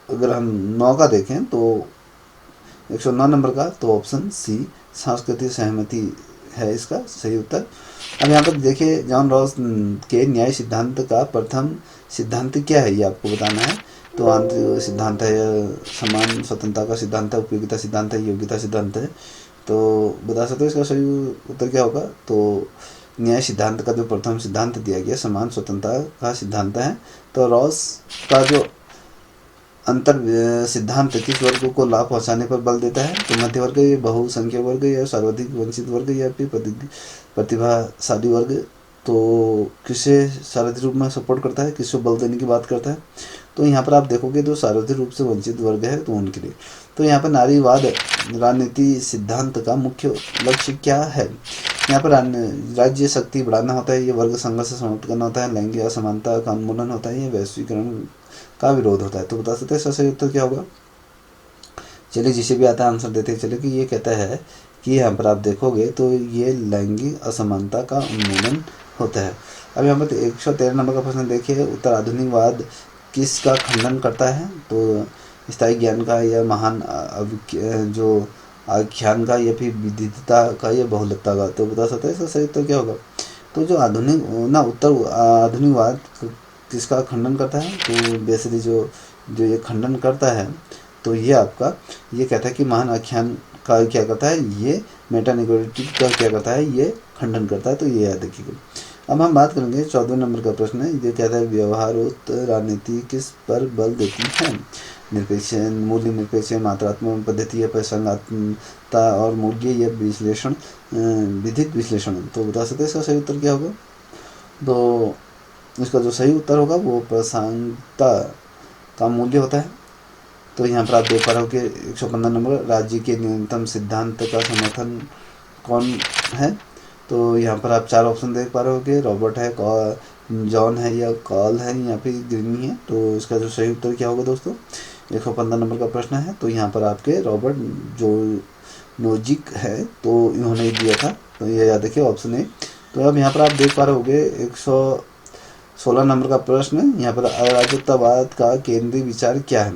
अगर हम 9 का देखें तो 109 नंबर का, तो ऑप्शन सी सांस्कृतिक सहमति है इसका सही उत्तर। अब यहाँ पर देखिए जॉन रॉस के न्याय सिद्धांत का प्रथम सिद्धांत क्या है, ये आपको बताना है। तो आंतरिक सिद्धांत है, समान स्वतंत्रता का सिद्धांत है, उपयोगिता सिद्धांत है, योग्यता सिद्धांत है। तो बता सकते हो इसका सही उत्तर क्या होगा? तो न्याय सिद्धांत का जो प्रथम सिद्धांत दिया गया समान स्वतंत्रता का सिद्धांत है। तो रॉस का जो अंतर सिद्धांत किस वर्ग को लाभ पहुंचाने पर बल देता है? तो मध्य वर्ग, या बहुसंख्यक वर्ग, या सर्वाधिक वंचित वर्ग, या फिर प्रतिभाशाली वर्ग? तो किसे सारथी रूप में सपोर्ट करता है, किसको बल देने की बात करता है? तो यहाँ पर आप देखोगे तो सारथी रूप से वंचित वर्ग है, तो उनके लिए। तो यहाँ पर नारीवाद राजनीति सिद्धांत का मुख्य लक्ष्य क्या है? यहाँ पर राज्य शक्ति बढ़ाना होता है, ये वर्ग संघर्ष समाप्त करना होता है, लैंगिक असमानता का उन्मूलन होता है, ये वैश्वीकरण का विरोध होता है। तो बता सकते हैं इसका सही उत्तर क्या होगा? चलिए जिसे भी आता है आंसर देते चले कि ये कहता है कि यहाँ पर आप देखोगे तो ये लैंगिक असमानता का उन्मूलन होता है। अब यहाँ पर 113 नंबर का प्रश्न देखिए, उत्तर आधुनिकवाद किसका खंडन करता है? तो स्थायी ज्ञान का, या महान जो आख्यान का, या फिर विविधता का, या बहुलता का? तो बता सकते हैं इसका सही उत्तर क्या होगा? तो जो आधुनिकवाद किसका खंडन करता है? तो बेसिकली जो ये खंडन करता है तो ये आपका ये कहता है कि महान आख्यान का क्या करता है, ये मेटानेगेटिव का क्या करता है, ये खंडन करता है। तो ये याद रखिएगा। अब हम बात करेंगे 14वें नंबर का प्रश्न है, ये कहता है व्यवहारोत्तर राजनीति किस पर बल देती है? निरपेक्ष, मूल्य निरपेक्ष, मात्रात्मक पद्धति, या प्रसंगात्मकता और मूल्य, या विश्लेषण, विधिक विश्लेषण? तो बता सकते हैं इसका सही उत्तर क्या होगा? तो इसका जो सही उत्तर होगा वो प्रासंगिकता का मूल्य होता है। तो यहाँ पर आप देख पा रहे हो कि 115 नंबर, राज्य के न्यूनतम सिद्धांत का समर्थन कौन है? तो यहाँ पर आप 4 ऑप्शन देख पा रहे हो कि रॉबर्ट है, जॉन है, या कॉल है, या फिर ग्रीनी है। तो इसका जो सही उत्तर क्या होगा दोस्तों? 115 नंबर का प्रश्न है। तो यहाँ पर आपके रॉबर्ट जो नोजिक है, तो इन्होंने दिया था। तो ये याद रखिए ऑप्शन ए। तो अब यहाँ पर आप देख पा रहे होगे 116 नंबर का प्रश्न, यहाँ पर अराजकतावाद का केंद्रीय विचार क्या है?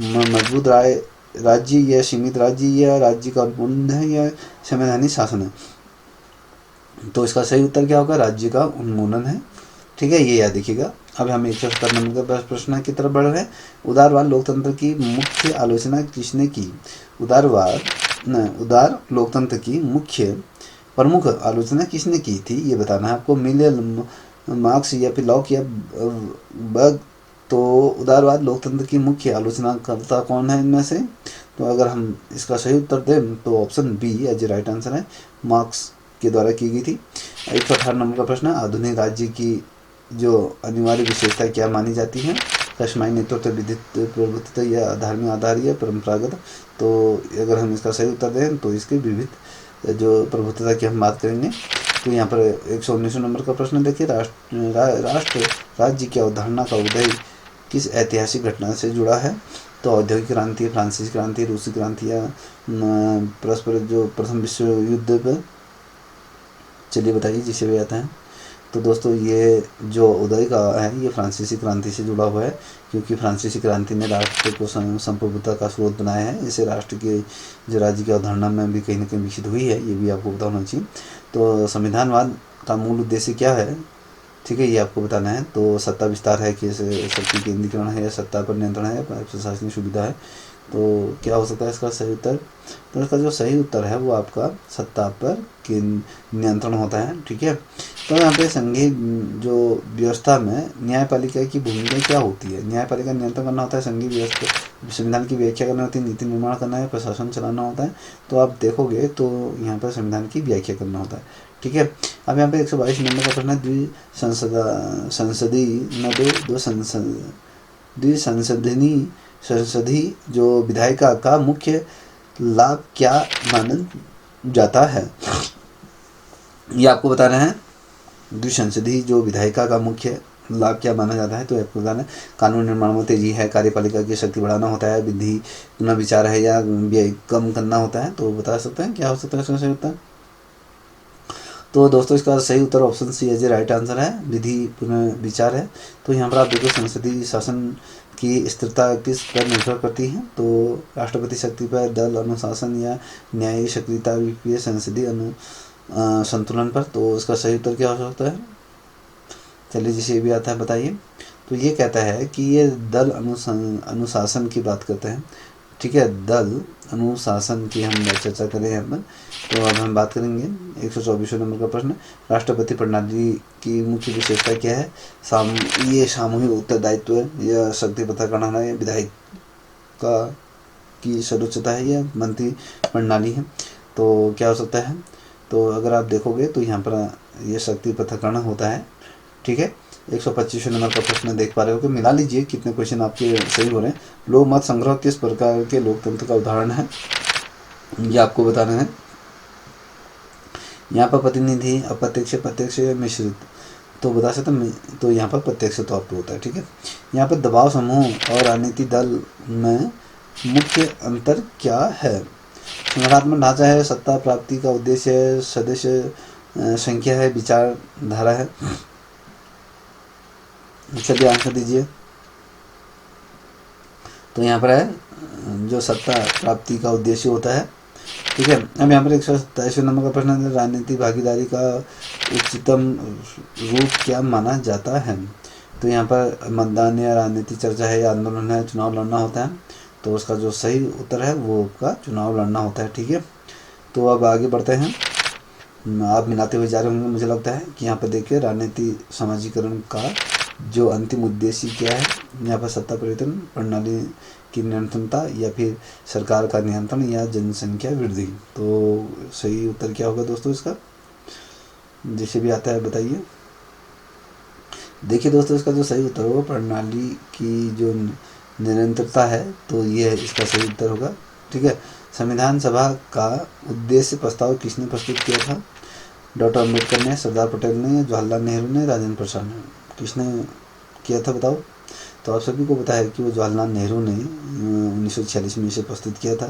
मजबूत राज्य, या सीमित राज्य, या राज्य का उन्मूलन है, या संवैधानिक शासन है? तो इसका सही उत्तर क्या होगा? राज्य का उन्मूलन है, ठीक है, ये याद रखिएगा। अब हम 170 नंबर का प्रश्न की तरफ बढ़ रहे हैं। उदारवाद लोकतंत्र की मुख्य आलोचना किसने की? उदार लोकतंत्र की प्रमुख आलोचना किसने की थी, ये बताना है आपको। मिलेल, मार्क्स, या फिर लॉक, या बर्ग? तो उदारवाद लोकतंत्र की मुख्य आलोचनाकर्ता कौन है इनमें से? तो अगर हम इसका सही उत्तर दें तो option B as right answer है, मार्क्स के द्वारा की गई थी। 118 नंबर का प्रश्न, आधुनिक राज्य की जो अनिवार्य विशेषता क्या मानी जाती है? कश्मीरी नेतृत्व, विधित प्रभुत्व या धार्मिक आधार या परंपरागत। तो अगर हम इसका सही उत्तर दें तो इसके विविध जो प्रभुत्वता की हम बात करेंगे। तो यहाँ पर 119 नंबर का प्रश्न देखिए, राष्ट्र राज्य की अवधारणा का उदय किस ऐतिहासिक घटना से जुड़ा है? तो औद्योगिक क्रांति, फ्रांसीसी क्रांति, रूसी क्रांति या परस्पर जो प्रथम विश्व युद्ध पर? चलिए बताइए जिसे भी आता है। तो दोस्तों ये जो उदय का है ये फ्रांसीसी क्रांति से जुड़ा हुआ है, क्योंकि फ्रांसीसी क्रांति ने राष्ट्र को संप्रभुता का स्रोत बनाया है। इसे राष्ट्र के जो राज्य की अवधारणा में भी कहीं ना कहीं विकसित हुई है, ये भी आपको पता होना चाहिए। तो संविधानवाद का मूल उद्देश्य क्या है? ठीक है, ये आपको बताना है। तो सत्ता विस्तार है कि शक्ति केंद्रीकरण है, या सत्ता पर नियंत्रण है, या प्रशासनिक सुविधा है। तो क्या हो सकता है इसका सही उत्तर? तो इसका जो सही उत्तर है वो आपका सत्ता पर नियंत्रण होता है। ठीक है, तो यहाँ पे संघीय जो व्यवस्था में न्यायपालिका की भूमिका क्या होती है? न्यायपालिका नियंत्रण करना होता है, संघीय व्यवस्था संविधान की व्याख्या करनी होती है, नीति निर्माण करना है, प्रशासन चलाना होता है। तो आप देखोगे तो यहाँ पर संविधान की व्याख्या करना होता है। ठीक है, अब यहाँ पे 122 नंबर का प्रश्न है, द्विसंसदीय संसदीय जो विधायिका का मुख्य लाभ क्या माना जाता है? ये आपको बताना है। द्विसंसदीय जो विधायिका का मुख्य लाभ क्या माना जाता है? तो आपको बताना है, कानून निर्माण में तेजी है, कार्यपालिका की शक्ति बढ़ाना होता है, विधि पुनः विचार है, या व्यय कम करना होता है। तो बता सकते हैं क्या हो सकता है इसका सही उत्तर? तो दोस्तों इसका सही उत्तर option C as a right answer है, विधि पुनः विचार है। तो यहाँ पर आप देखो संसदीय शासन की स्थिरता किस पर निर्भर करती है? तो राष्ट्रपति शक्ति पर, दल अनुशासन, या न्यायिक सक्रियता, संसदीय संतुलन पर। तो इसका सही उत्तर क्या हो सकता है? चलिए जिसे भी आता है बताइए। तो ये कहता है कि ये दल अनुशासन की बात करते हैं। ठीक है, दल अनुशासन की हम चर्चा करें यहाँ पर। तो अब हम बात करेंगे 124 नंबर का प्रश्न, राष्ट्रपति प्रणाली की मुख्य विशेषता क्या है? ये सामूहिक उत्तरदायित्व या शक्ति पथाकरण है, विधायक का की सर्वोच्चता है, या मंत्री प्रणाली है? तो क्या हो सकता है? तो अगर आप देखोगे तो यहाँ पर ये शक्ति पथाकरण होता है। ठीक है, 125 नंबर का प्रश्न देख पा रहे हो कि मिला लीजिए कितने क्वेश्चन आपके सही हो रहे हैं। लोक मत संग्रह किस प्रकार के लोकतंत्र का उदाहरण है? ये आपको बताना है। यहाँ पर प्रतिनिधि अप्रत्यक्ष, प्रत्यक्ष, मिश्रित। तो बता सकते हैं, तो यहाँ पर प्रत्यक्ष तौर पर होता है। ठीक है, यहाँ पर दबाव समूह और राजनीतिक दल में मुख्य अंतर क्या है? संगठनात्मक ढांचा है, सत्ता प्राप्ति का उद्देश्य है, सदस्य संख्या है, विचारधारा है। चलिए आंसर दीजिए। तो यहाँ पर है जो सत्ता प्राप्ति का उद्देश्य होता है। ठीक है, अब यहाँ पर 127 नंबर का प्रश्न है, राजनीतिक भागीदारी का उच्चतम रूप क्या माना जाता है? तो यहाँ पर मतदान या राजनीतिक चर्चा है, या आंदोलन है, चुनाव लड़ना होता है। तो उसका जो सही उत्तर है वो आपका चुनाव लड़ना होता है। ठीक है, तो अब आगे बढ़ते हैं। आप मिलाते हुए जा रहे होंगे, मुझे लगता है कि यहाँ पर देखिए राजनीति समाजीकरण का जो अंतिम उद्देश्य क्या है? यहाँ पर सत्ता परिवर्तन, प्रणाली की निरंतरता, या फिर सरकार का नियंत्रण, या जनसंख्या वृद्धि। तो सही उत्तर क्या होगा दोस्तों इसका? जैसे भी आता है बताइए। देखिए दोस्तों इसका जो सही उत्तर होगा प्रणाली की जो निरंतरता है, तो ये इसका सही उत्तर होगा। ठीक है, संविधान सभा का उद्देश्य प्रस्ताव किसने प्रस्तुत किया था? डॉक्टर अम्बेडकर ने, सरदार पटेल ने, जवाहरलाल नेहरू ने, राजेंद्र प्रसाद ने। किसने किया था बताओ? तो आप सभी को पता है कि वो जवाहरलाल नेहरू ने 1946 में इसे प्रस्तुत किया था।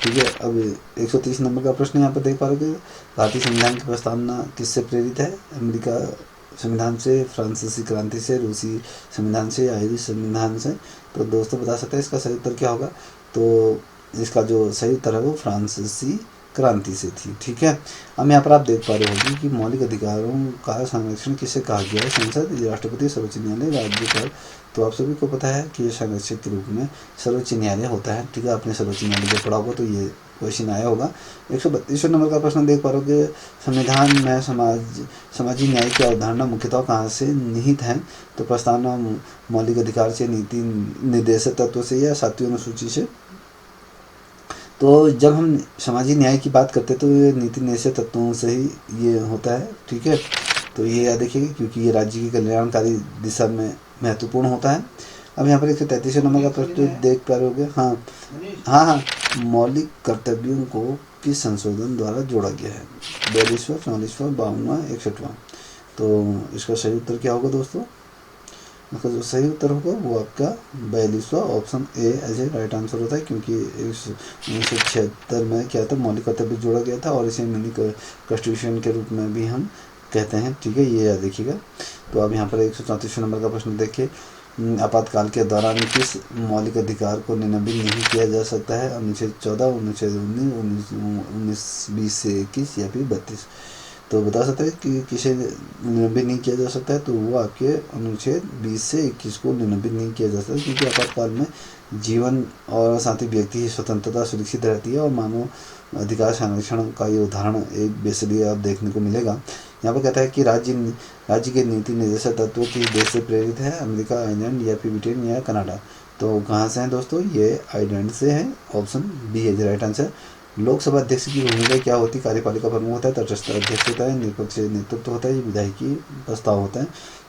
ठीक है, अब 130 नंबर का प्रश्न यहाँ पर देख पा रहे हो, भारतीय संविधान की प्रस्तावना किससे प्रेरित है? अमेरिका संविधान से, फ्रांसीसी क्रांति से, रूसी संविधान से, आयरिश संविधान से। तो दोस्तों बता सकते हैं इसका सही उत्तर क्या होगा? तो इसका जो सही उत्तर है वो फ्रांसीसी क्रांति से थी। ठीक है, अब यहाँ पर आप देख पा रहे होंगे कि मौलिक अधिकारों का संरक्षण किसे कहा गया है? संसद, राष्ट्रपति, सर्वोच्च न्यायालय, राज्यपाल। तो आप सभी को पता है कि ये संरक्षक के रूप में सर्वोच्च न्यायालय होता है। ठीक है, आपने सर्वोच्च न्यायालय जब पढ़ा होगा तो ये क्वेश्चन आया होगा। 132 नंबर का प्रश्न देख पा रहे हो कि संविधान में समाजी न्याय की अवधारणा मुख्यतः कहाँ से निहित है? तो प्रस्तावना मौलिक अधिकार से, नीति निर्देशक तत्व से, या 7वीं अनुसूची से। तो जब हम सामाजिक न्याय की बात करते हैं तो ये नीति निषेध तत्वों से ही ये होता है, ठीक है। तो ये याद रखिएगा क्योंकि ये राज्य की कल्याणकारी दिशा में महत्वपूर्ण होता है। अब यहाँ पर 133 नंबर का प्रश्न देख पा रहे होगे। हाँ हाँ हाँ, मौलिक कर्तव्यों को किस संशोधन द्वारा जोड़ा गया है? 42वां, 44वां, 52वां, 61वां। तो इसका सही उत्तर क्या होगा दोस्तों? इसका जो सही उत्तर होगा वो आपका 42वां option A as a right answer होता है, क्योंकि 1976 में क्या था, मौलिक कर्तव्य जोड़ा गया था और इसे मिनी कॉन्स्टिट्यूशन के रूप में भी हम कहते हैं, ठीक है, ये याद रखिएगा। तो अब यहाँ पर 134 नंबर का प्रश्न देखिए, आपातकाल के दौरान किस मौलिक अधिकार को निलंबित नहीं किया जा सकता है? अनुच्छेद 14, अनुच्छेद 19, 20 से 21 या फिर 32। तो बता सकते हैं कि किसे निलंबित नहीं किया जा सकता है? तो वो आपके अनुच्छेद 20 से 21 को निलंबित नहीं किया जा सकता, क्योंकि आपातकाल में जीवन और साथ ही व्यक्ति की स्वतंत्रता सुरक्षित रहती है और मानव अधिकार संरक्षण का ये उदाहरण एक बेसब्री आप देखने को मिलेगा। यहाँ पर कहता है कि राज्य के नीति निर्देशक तत्व किस देश से प्रेरित है? अमेरिका, आयरलैंड या फिर ब्रिटेन या कनाडा। तो कहाँ से हैं दोस्तों? ये आयरलैंड से है, ऑप्शन बी है राइट आंसर। लोकसभा अध्यक्ष की भूमिका क्या होती है? कार्यपालिका प्रमुख होता है, तटस्थ अध्यक्ष होता है, निष्पक्ष नेतृत्व होता है, विधायिकी प्रस्ताव होता है।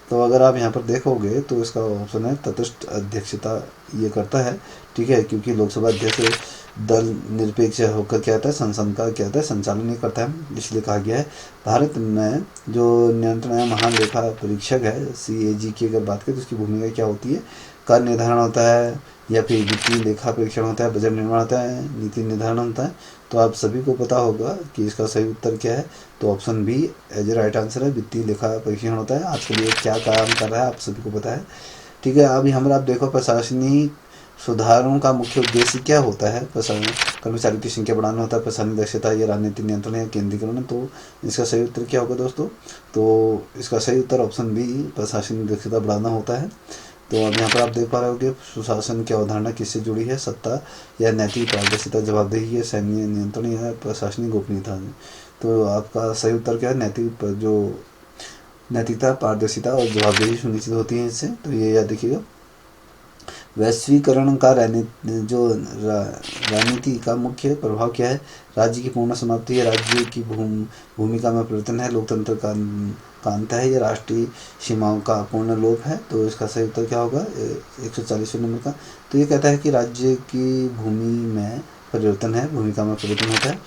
तो अगर आप यहाँ पर देखोगे तो इसका ऑप्शन है तटस्थ अध्यक्षता ये करता है, ठीक है, क्योंकि लोकसभा अध्यक्ष दल निरपेक्ष होकर क्या होता है, संसद का क्या होता है, संचालन नहीं करता है, इसलिए कहा गया है। भारत में जो नियंत्रण है महान लेखा परीक्षक है CAG की अगर बात करें तो उसकी भूमिका क्या होती है? कर निर्धारण होता है या फिर वित्तीय लेखा परीक्षण होता है, बजट निर्माण होता है, नीति निर्धारण होता है। तो आप सभी को पता होगा कि इसका सही उत्तर क्या है। तो option B as a right answer है, वित्तीय लेखा परीक्षण होता है। आजकल ये क्या काम कर रहा है आप सभी को पता है, ठीक है। अभी हमारा आप देखो प्रशासनिक सुधारों का मुख्य उद्देश्य क्या होता है? कर्मचारियों की संख्या बढ़ाना होता है, प्रशासनिक दक्षता या राजनीतिक नियंत्रण या केंद्रीकरण। तो इसका सही उत्तर क्या होगा दोस्तों? तो इसका सही उत्तर ऑप्शन बी प्रशासनिक दक्षता बढ़ाना होता है। तो अब यहाँ पर आप देख पा रहे हो कि सुशासन की अवधारणा किससे जुड़ी है? सत्ता या नैतिक पारदर्शिता, जवाबदेही या सैन्य नियंत्रण या प्रशासनिक गोपनीयता। तो आपका सही उत्तर क्या है? नैतिकता, पारदर्शिता और जवाबदेही सुनिश्चित होती है इससे। तो ये याद रखिएगा। वैश्वीकरण का राजनीति का मुख्य प्रभाव क्या है? राज्य की पूर्ण समाप्ति है, राज्य की भूमिका में परिवर्तन है, लोकतंत्र का अंत है या राष्ट्रीय सीमाओं का पूर्ण लोप है। तो इसका सही उत्तर क्या होगा 140 नंबर का? तो ये कहता है कि राज्य की भूमि में परिवर्तन है, भूमिका में परिवर्तन होता है।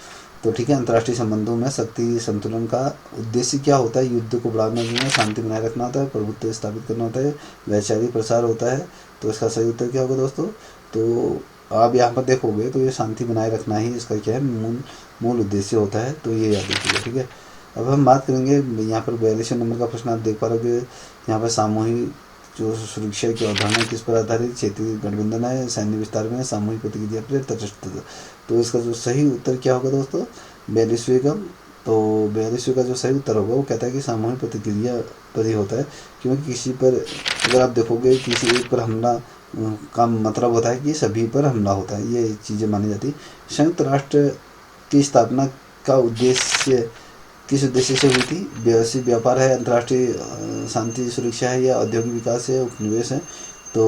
तो ठीक है, अंतर्राष्ट्रीय संबंधों में शक्ति संतुलन का उद्देश्य क्या होता है? युद्ध को बढ़ावा देना, शांति बनाए रखना होता है, प्रभुत्व स्थापित करना होता है, वैचारिक प्रसार होता है। तो इसका सही उत्तर क्या होगा दोस्तों? तो आप यहाँ पर देखोगे तो ये शांति बनाए रखना ही इसका क्या है, मूल उद्देश्य होता है। तो ये याद रखिएगा, ठीक है। अब हम बात करेंगे यहाँ पर 42 नंबर का प्रश्न आप देख पा रहे हो। यहाँ पर सामूहिक जो सुरक्षा की अवधारणा किस पर आधारित? क्षेत्रीय गठबंधन है, सैन्य विस्तार में, सामूहिक प्रतिक्रिया पर, तटस्थ। तो इसका जो सही उत्तर क्या होगा दोस्तों? 42वें का। तो 42वें का जो सही उत्तर होगा वो कहता है कि सामूहिक प्रतिक्रिया पर ही होता है, क्योंकि किसी पर अगर आप देखोगे किसी एक पर हमला का मतलब होता है कि सभी पर हमला होता है, ये चीज़ें मानी जाती है। संयुक्त राष्ट्र की स्थापना का उद्देश्य किस उद्देश्य से हुई थी? वैश्विक व्यापार है, अंतर्राष्ट्रीय शांति सुरक्षा है या औद्योगिक विकास है, उपनिवेश है। तो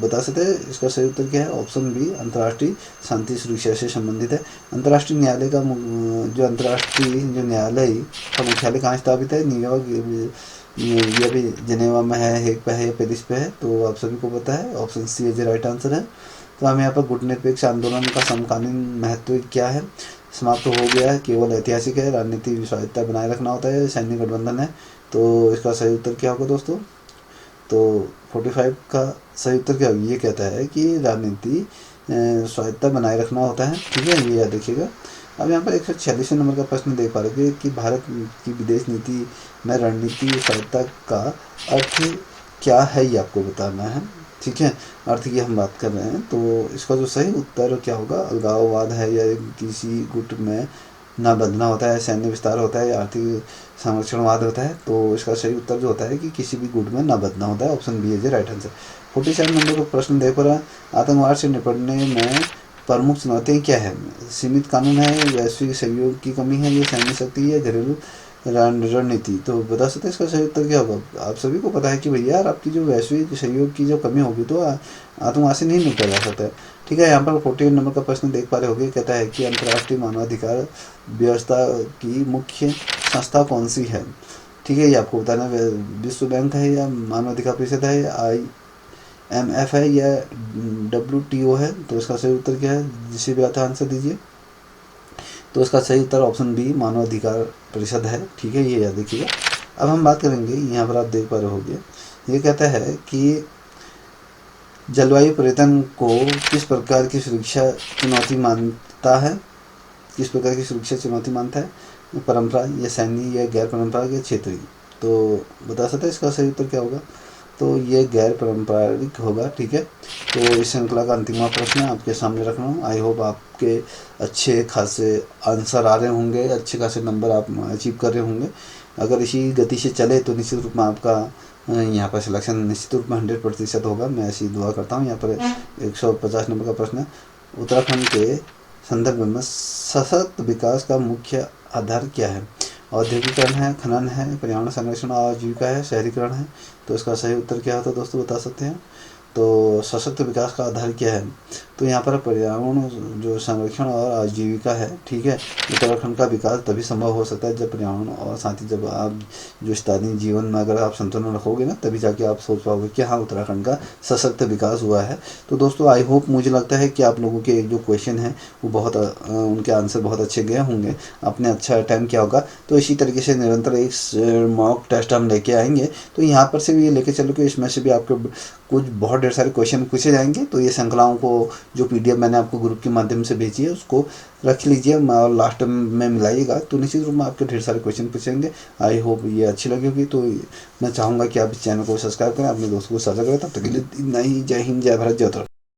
बता सकते हैं इसका सही उत्तर क्या है? ऑप्शन बी अंतर्राष्ट्रीय शांति सुरक्षा से संबंधित है। अंतर्राष्ट्रीय न्यायालय का जो न्यायालय का मुख्यालय कहाँ स्थापित है? न्यूयॉर्क या भी जिनेवा में है, हेग पे है या पेरिस पे है। तो आप सभी को पता है, option C is right answer है। तो हम यहाँ पर गुटनिरपेक्ष आंदोलन का समकालीन महत्व क्या है? समाप्त हो गया है, केवल ऐतिहासिक है, राजनीतिक विश्वासता बनाए रखना होता है, सैन्य गठबंधन है। तो इसका सही उत्तर क्या होगा दोस्तों? तो 45 का सही उत्तर क्या होगा? ये कहता है कि राजनीति स्वायत्ता बनाए रखना होता है, ठीक है, ये याद रखिएगा। अब यहाँ पर 146 नंबर का प्रश्न देख पा रहे कि भारत की विदेश नीति में रणनीति स्वायत्ता का अर्थ क्या है, ये आपको बताना है, ठीक है। अर्थ की हम बात कर रहे हैं, तो इसका जो सही उत्तर क्या होगा? अलगाववाद है या किसी गुट में ना बदलना होता है, सैन्य विस्तार होता है या आर्थिक संरक्षणवाद होता है। तो इसका सही उत्तर जो होता है कि किसी भी गुट में ना बदलना होता है, option B is right answer. 47 number का प्रश्न देखो रहा, आतंकवाद से निपटने में प्रमुख चुनौतियाँ क्या है? सीमित कानून है, वैश्विक सहयोग की कमी है, ये सैन्य शक्ति है, घरेलू रणनीति। तो बता सकते हैं इसका सही उत्तर क्या होगा? आप सभी को पता है कि भैया यार आपकी जो वैश्विक सहयोग की जो कमी होगी तो आतंकवाद से नहीं निपटा जा सकता है, ठीक है। यहाँ पर 48 नंबर का प्रश्न देख पा रहे होगे, कहता है कि अंतर्राष्ट्रीय मानवाधिकार व्यवस्था की मुख्य संस्था कौन सी है। ठीक है, ये आपको बताना है, विश्व बैंक है या मानवाधिकार परिषद है या IMF है या WTO है। तो इसका सही उत्तर क्या है, जिसे भी आता है आंसर दीजिए। तो इसका सही उत्तर ऑप्शन बी मानवाधिकार परिषद है। ठीक है, ये याद रखिएगा। अब हम बात करेंगे, यहाँ पर आप देख पा रहे होंगे, ये कहता है कि जलवायु परिवर्तन को किस प्रकार की सुरक्षा चुनौती मानता है, किस प्रकार की सुरक्षा चुनौती मानता है, परंपरा या सैन्य या गैर परंपरागत या क्षेत्रीय। तो बता सकते हैं इसका सही उत्तर क्या होगा। तो ये गैर पारंपरिक होगा। ठीक है, तो इस श्रृंखला का अंतिम प्रश्न आपके सामने रख रहा हूँ। आई होप आपके अच्छे खासे आंसर आ रहे होंगे, अच्छे खासे नंबर आप अचीव कर रहे होंगे। अगर इसी गति से चले तो निश्चित रूप में आपका यहाँ पर सिलेक्शन निश्चित रूप में 100% होगा। मैं ऐसी दुआ करता हूँ। यहाँ पर 150 नंबर का प्रश्न है, उत्तराखंड के संदर्भ में सशक्त विकास का मुख्य आधार क्या है। औद्योगिकरण है, खनन है, पर्यावरण संरक्षण और आजीविका है, शहरीकरण है। तो इसका सही उत्तर क्या होता है दोस्तों, बता सकते हैं। तो सशक्त विकास का आधार क्या है, तो यहाँ पर पर्यावरण जो संरक्षण और आजीविका है। ठीक है, उत्तराखंड का विकास तभी संभव हो सकता है जब पर्यावरण और साथ ही जब आप जो स्थानीय जीवन में अगर आप संतुलन रखोगे ना, तभी जाके आप सोच पाओगे कि हाँ उत्तराखंड का सशक्त विकास हुआ है। तो दोस्तों आई होप, मुझे लगता है कि आप लोगों के जो क्वेश्चन हैं वो बहुत उनके आंसर बहुत अच्छे गए होंगे, आपने अच्छा अटैम्प्ट किया होगा। तो इसी तरीके से निरंतर एक मॉक टेस्ट हम लेके आएंगे। तो यहाँ पर से भी ये लेके चलो कि इसमें से भी आपके कुछ बहुत ढेर सारे क्वेश्चन पूछे जाएंगे। तो ये श्रृंखलाओं को जो PDF मैंने आपको ग्रुप के माध्यम से भेजी है उसको रख लीजिए और लास्ट में मिलाइएगा। तो निश्चित रूप में आपके ढेर सारे क्वेश्चन पूछेंगे। आई होप ये अच्छी लगेगी। तो मैं चाहूँगा कि आप इस चैनल को सब्सक्राइब करें, अपने दोस्तों को साझा करें। तब तक के लिए इतना ही। जय हिंद, जय भारत, जय उत्तराखंड।